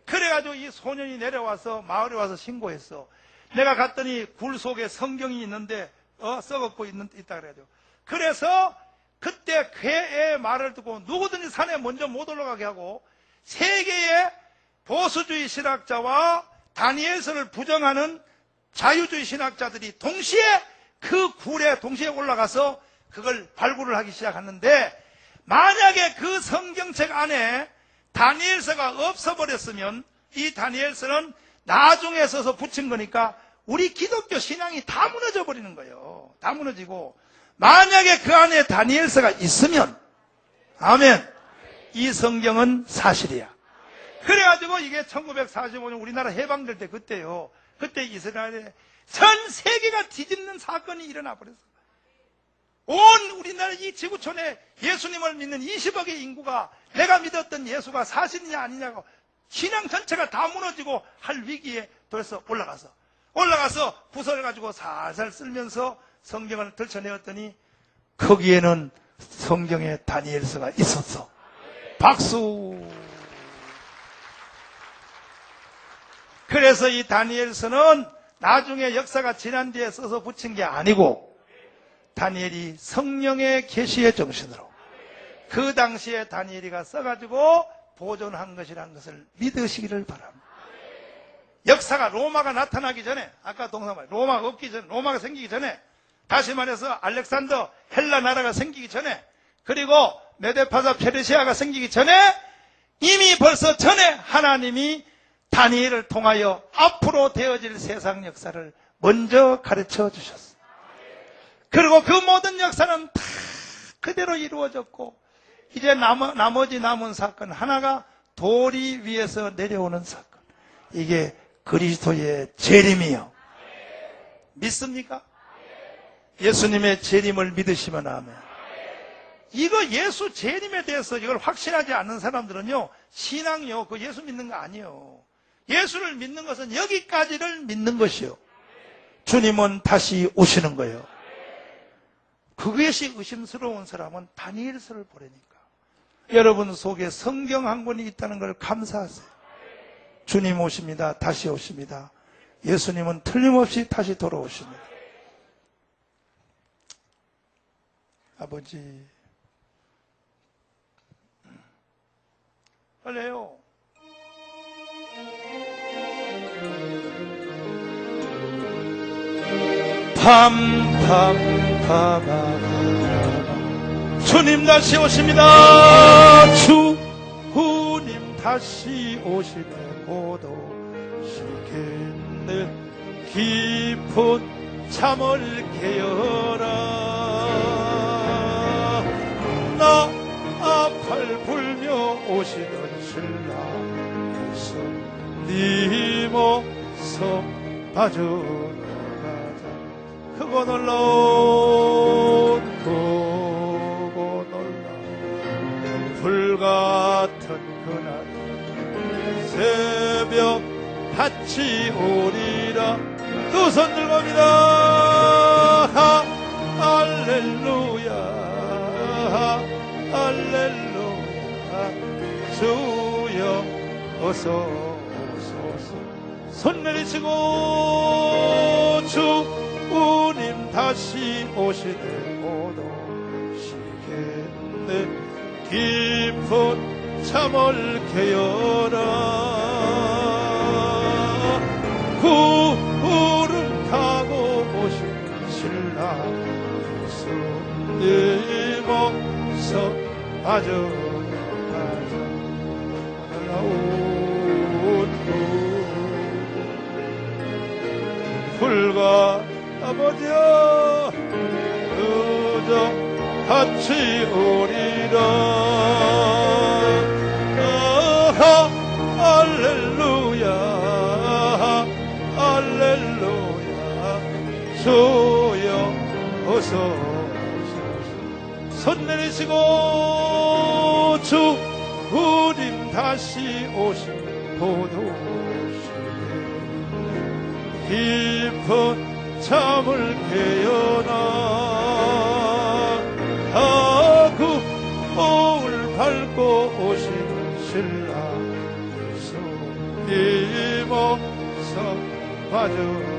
그래가지고 이 소년이 내려와서 마을에 와서 신고했어. 내가 갔더니 굴 속에 성경이 있는데 썩었고 있다 그래가지고. 그래서 그때 괴의 말을 듣고 누구든지 산에 먼저 못 올라가게 하고 세계의 보수주의 신학자와 다니엘서를 부정하는 자유주의 신학자들이 동시에 그 굴에 동시에 올라가서 그걸 발굴을 하기 시작하는데, 만약에 그 성경책 안에 다니엘서가 없어버렸으면 이 다니엘서는 나중에 써서 붙인 거니까 우리 기독교 신앙이 다 무너져 버리는 거예요. 다 무너지고, 만약에 그 안에 다니엘서가 있으면, 아멘, 이 성경은 사실이야. 그래가지고 이게 1945년 우리나라 해방될 때 그때요. 그때 이스라엘에 전 세계가 뒤집는 사건이 일어나 버렸어. 온 우리나라 이 지구촌에 예수님을 믿는 20억의 인구가 내가 믿었던 예수가 사실이냐 아니냐고 신앙 전체가 다 무너지고 할 위기에 돌서 올라가서 부서를 가지고 살살 쓸면서 성경을 들춰내었더니 거기에는 성경의 다니엘서가 있었어. 박수. 그래서 이 다니엘서는 나중에 역사가 지난 뒤에 써서 붙인 게 아니고 다니엘이 성령의 계시의 정신으로 그 당시에 다니엘이가 써가지고 보존한 것이라는 것을 믿으시기를 바랍니다. 역사가 로마가 나타나기 전에, 아까 동사말 로마가 없기 전에, 로마가 생기기 전에, 다시 말해서 알렉산더 헬라 나라가 생기기 전에, 그리고 메데파사 페르시아가 생기기 전에 이미 벌써 전에 하나님이 다니엘을 통하여 앞으로 되어질 세상 역사를 먼저 가르쳐 주셨어요. 그리고 그 모든 역사는 다 그대로 이루어졌고 이제 나머지 남은 사건 하나가 도리 위에서 내려오는 사건. 이게 그리스도의 재림이요. 믿습니까? 예수님의 재림을 믿으시면 아멘. 이거 예수 재림에 대해서 이걸 확신하지 않는 사람들은요, 신앙이요, 그 예수 믿는 거 아니에요. 예수를 믿는 것은 여기까지를 믿는 것이요. 주님은 다시 오시는 거예요. 그것이 의심스러운 사람은 다니엘서를 보라니까. 여러분 속에 성경 한 권이 있다는 걸 감사하세요. 주님 오십니다. 다시 오십니다. 예수님은 틀림없이 다시 돌아오십니다. 아버지, 빨리 해요. 주님 다시 오십니다. 주님 다시 오시네. 고도시겠네. 깊은 잠을 깨어라. 나 앞을 불며 오시는 신랑 예수님 모습 봐주러 가자. 크고 놀라운 불같은 그날 새벽 같이 오리라. 두 손 들고 갑니다. 할렐루야, 할렐루야. 주여 어서 오소서. 손 내리치고 주님 다시 오시네. 오시겠네. 깊은 잠을 깨어라. 구름 타고 오신 신랑 예수님 모습 맞아가자. 날아온 불과 아버지여 그저 같이 오리라. 할렐루야, 할렐루야. 주여 어서 오소서. 손 내리시고 주님 다시 오신 도도시에 깊은 잠을 깨어나. 그 거울 밟고 오시는 신랑 예수님 모습 봐주라.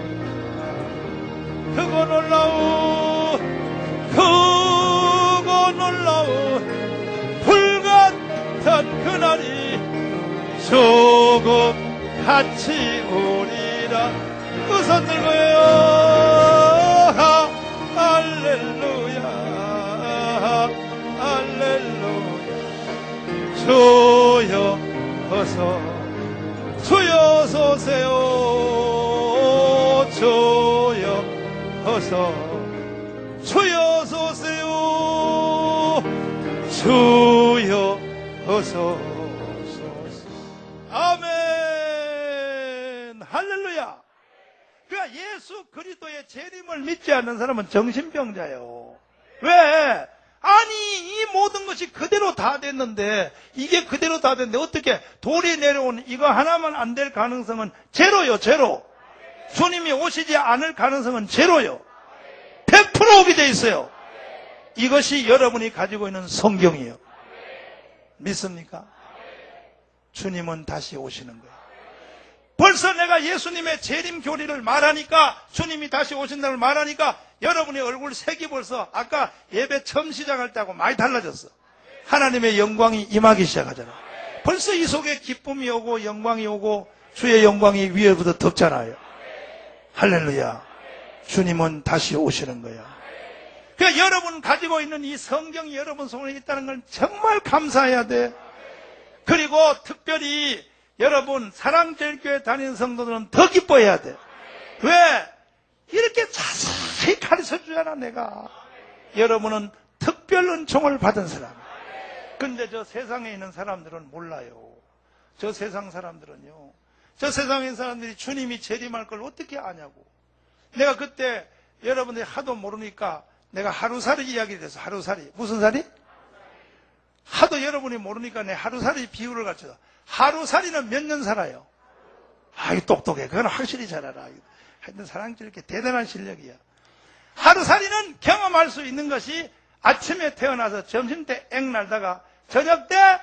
크고 놀라운 불같은 그날이 조금 같이 오리라. 그 손 들고요. 할렐루야, 할렐루야. 주여 어서, 주여 어서 오세요. 주여 어서, 주여 어서 오세요. 주여 어서 오소서. 아멘. 할렐루야. 그러니까 예수 그리스도의 재림을 믿지 않는 사람은 정신병자예요. 왜? 아니, 이 모든 것이 그대로 다 됐는데, 이게 그대로 다 됐는데, 어떻게 돌이 내려온 이거 하나만 안 될 가능성은 제로요, 제로. 주님이 오시지 않을 가능성은 제로요. 100% 오게 돼 있어요. 이것이 여러분이 가지고 있는 성경이에요. 믿습니까? 주님은 다시 오시는 거예요. 벌써 내가 예수님의 재림 교리를 말하니까, 주님이 다시 오신다는 걸 말하니까 여러분의 얼굴 색이 벌써 아까 예배 처음 시작할 때하고 많이 달라졌어. 하나님의 영광이 임하기 시작하잖아. 벌써 이 속에 기쁨이 오고 영광이 오고 주의 영광이 위에부터 덮잖아요. 할렐루야. 주님은 다시 오시는 거야. 그러니까 여러분 가지고 있는 이 성경이 여러분 손에 있다는 건 정말 감사해야 돼. 그리고 특별히 여러분 사랑제일교회 다니는 성도들은 더 기뻐해야 돼. 왜? 이렇게 자세히 가르쳐 주잖아 내가. 여러분은 특별 은총을 받은 사람. 근데 저 세상에 있는 사람들은 몰라요. 저 세상 사람들은요. 저 세상에 있는 사람들이 주님이 재림할 걸 어떻게 아냐고. 내가 그때 여러분들이 하도 모르니까 내가 하루살이 이야기를 해서 하루살이. 무슨 살이? 하도 여러분이 모르니까 내 하루살이 비유를 가르쳐서 하루살이는 몇 년 살아요? 아이 똑똑해. 그건 확실히 잘 알아. 하여튼 사랑질 이렇게 대단한 실력이야. 하루살이는 경험할 수 있는 것이 아침에 태어나서 점심때 앵 날다가 저녁 때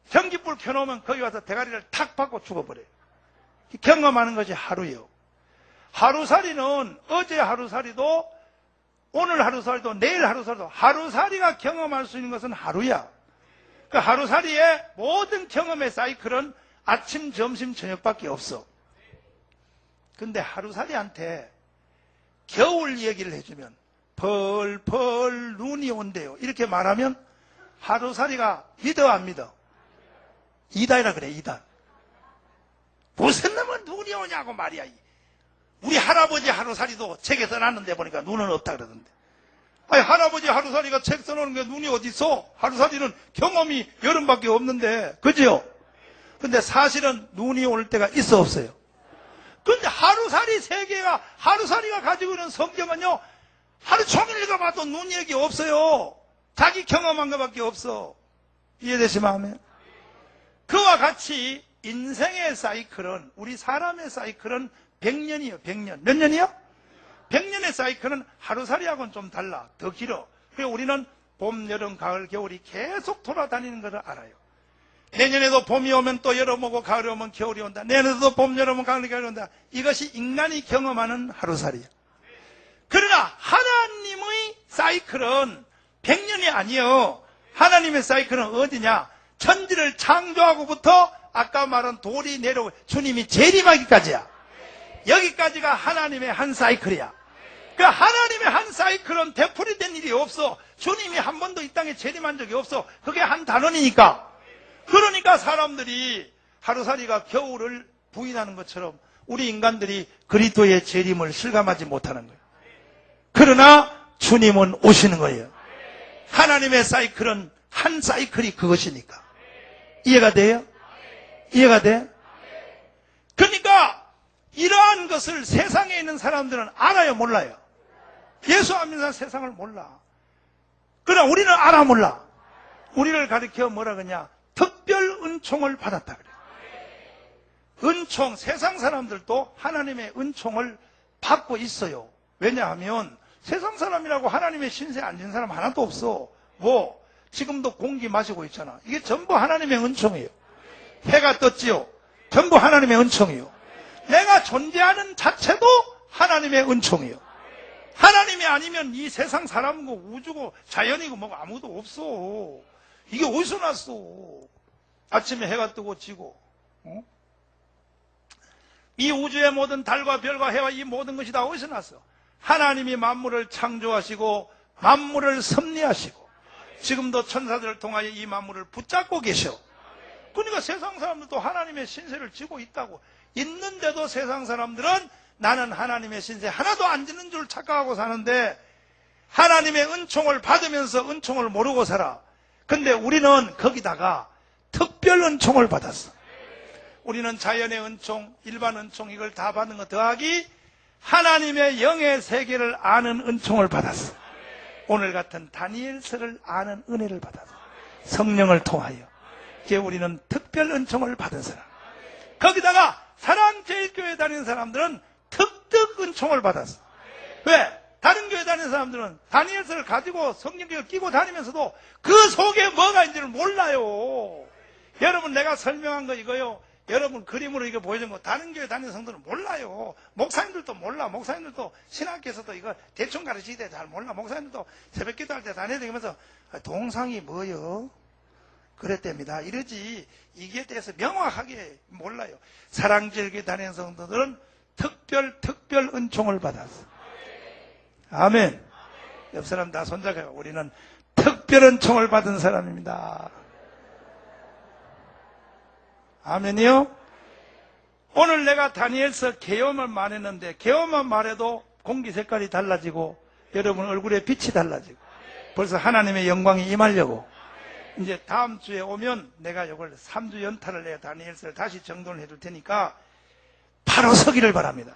전기불 켜놓으면 거기 와서 대가리를 탁 박고 죽어버려요. 경험하는 것이 하루요. 하루살이는 어제 하루살이도 오늘 하루살이도 내일 하루살이도 하루살이가 경험할 수 있는 것은 하루야. 그 하루살이의 모든 경험의 사이클은 아침, 점심, 저녁밖에 없어. 근데 하루살이한테 겨울 얘기를 해주면 펄펄 눈이 온대요. 이렇게 말하면 하루살이가 믿어 안 믿어? 이단이라 그래. 이단. 무슨 놈은 눈이 오냐고 말이야. 우리 할아버지 하루살이도 책에 써놨는데 보니까 눈은 없다 그러던데. 아니 할아버지 하루살이가 책 써놓은 게 눈이 어디 있어? 하루살이는 경험이 여름밖에 없는데. 그죠? 근데 사실은 눈이 올 때가 있어 없어요? 근데 하루살이 세계가 하루살이가 가지고 있는 성경은요, 하루 종일 읽어봐도 눈 얘기 없어요. 자기 경험한 것밖에 없어. 이해되시면 아멘. 그와 같이 인생의 사이클은, 우리 사람의 사이클은 100년이요 100년. 몇 년이요? 100년의 사이클은 하루살이하고는 좀 달라. 더 길어. 그래서 우리는 봄, 여름, 가을, 겨울이 계속 돌아다니는 것을 알아요. 내년에도 봄이 오면 또 여름 오고 가을이 오면 겨울이 온다. 내년에도 봄, 여름, 가을, 겨울이 온다. 이것이 인간이 경험하는 하루살이야. 그러나 하나님의 사이클은 100년이 아니요. 하나님의 사이클은 어디냐? 천지를 창조하고부터 아까 말한 돌이 내려오고 주님이 재림하기까지야. 여기까지가 하나님의 한 사이클이야. 그 하나님의 한 사이클은 되풀이된 일이 없어. 주님이 한 번도 이 땅에 재림한 적이 없어. 그게 한 단원이니까. 그러니까 사람들이 하루살이가 겨울을 부인하는 것처럼 우리 인간들이 그리스도의 재림을 실감하지 못하는 거예요. 그러나 주님은 오시는 거예요. 하나님의 사이클은 한 사이클이 그것이니까. 이해가 돼요? 이해가 돼? 그러니까 이러한 것을 세상에 있는 사람들은 알아요, 몰라요? 예수 안 믿는 사람 세상을 몰라. 그러나 우리는 알아, 몰라? 우리를 가리켜 뭐라 그러냐? 특별 은총을 받았다 그래요. 은총, 세상 사람들도 하나님의 은총을 받고 있어요. 왜냐하면 세상 사람이라고 하나님의 신세에 앉은 사람 하나도 없어. 뭐 지금도 공기 마시고 있잖아. 이게 전부 하나님의 은총이에요. 해가 떴지요. 전부 하나님의 은총이에요. 내가 존재하는 자체도 하나님의 은총이에요. 하나님이 아니면 이 세상 사람이고 우주고 자연이고 뭐고 아무도 없어. 이게 어디서 났어? 아침에 해가 뜨고 지고, 이 우주의 모든 달과 별과 해와 이 모든 것이 다 어디서 났어? 하나님이 만물을 창조하시고 만물을 섭리하시고 지금도 천사들을 통하여 이 만물을 붙잡고 계셔. 그러니까 세상 사람들도 하나님의 신세를 지고 있다고. 있는데도 세상 사람들은 나는 하나님의 신세 하나도 안 지는 줄 착각하고 사는데 하나님의 은총을 받으면서 은총을 모르고 살아. 근데 우리는 거기다가 특별 은총을 받았어. 우리는 자연의 은총, 일반 은총 이걸 다 받는 것 더하기 하나님의 영의 세계를 아는 은총을 받았어. 오늘 같은 다니엘서를 아는 은혜를 받아서 성령을 통하여 이제 우리는 특별 은총을 받은 사람. 거기다가 사랑제일교회 다니는 사람들은 특특 은총을 받았어. 왜? 다른 교회 다니는 사람들은 다니엘서를 가지고 성경책을 끼고 다니면서도 그 속에 뭐가 있는지를 몰라요. 여러분, 내가 설명한 거 이거요. 여러분 그림으로 이거 보여준 거 다른 교회 다니는 성도는 몰라요. 목사님들도 몰라. 목사님들도 신학교에서도 이거 대충 가르치되 잘 몰라. 목사님들도 새벽 기도할 때 다녀야 되면서 동상이 뭐요? 그랬답니다. 이러지 이게 대해서 명확하게 몰라요. 사랑제일교회 다니는 성도들은 특별 은총을 받았어. 아멘. 옆 사람 다 손잡아요. 우리는 특별 은총을 받은 사람입니다. 아멘이요? 오늘 내가 다니엘서 개요만 말했는데 개요만 말해도 공기 색깔이 달라지고 여러분 얼굴에 빛이 달라지고 벌써 하나님의 영광이 임하려고 이제 다음 주에 오면 내가 이걸 3주 연타를 내어 다니엘서를 다시 정돈을 해줄 테니까 바로 서기를 바랍니다.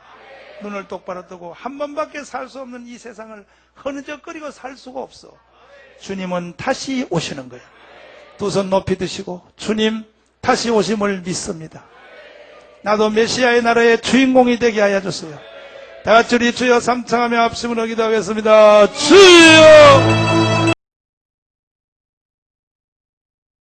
눈을 똑바로 뜨고 한 번밖에 살 수 없는 이 세상을 흐느적거리고 살 수가 없어. 주님은 다시 오시는 거예요. 두 손 높이 드시고 주님 다시 오심을 믿습니다. 나도 메시아의 나라의 주인공이 되게 하여 주세요. 다 같이 우리 주여 삼창하며 합심으로 기도하겠습니다. 주여!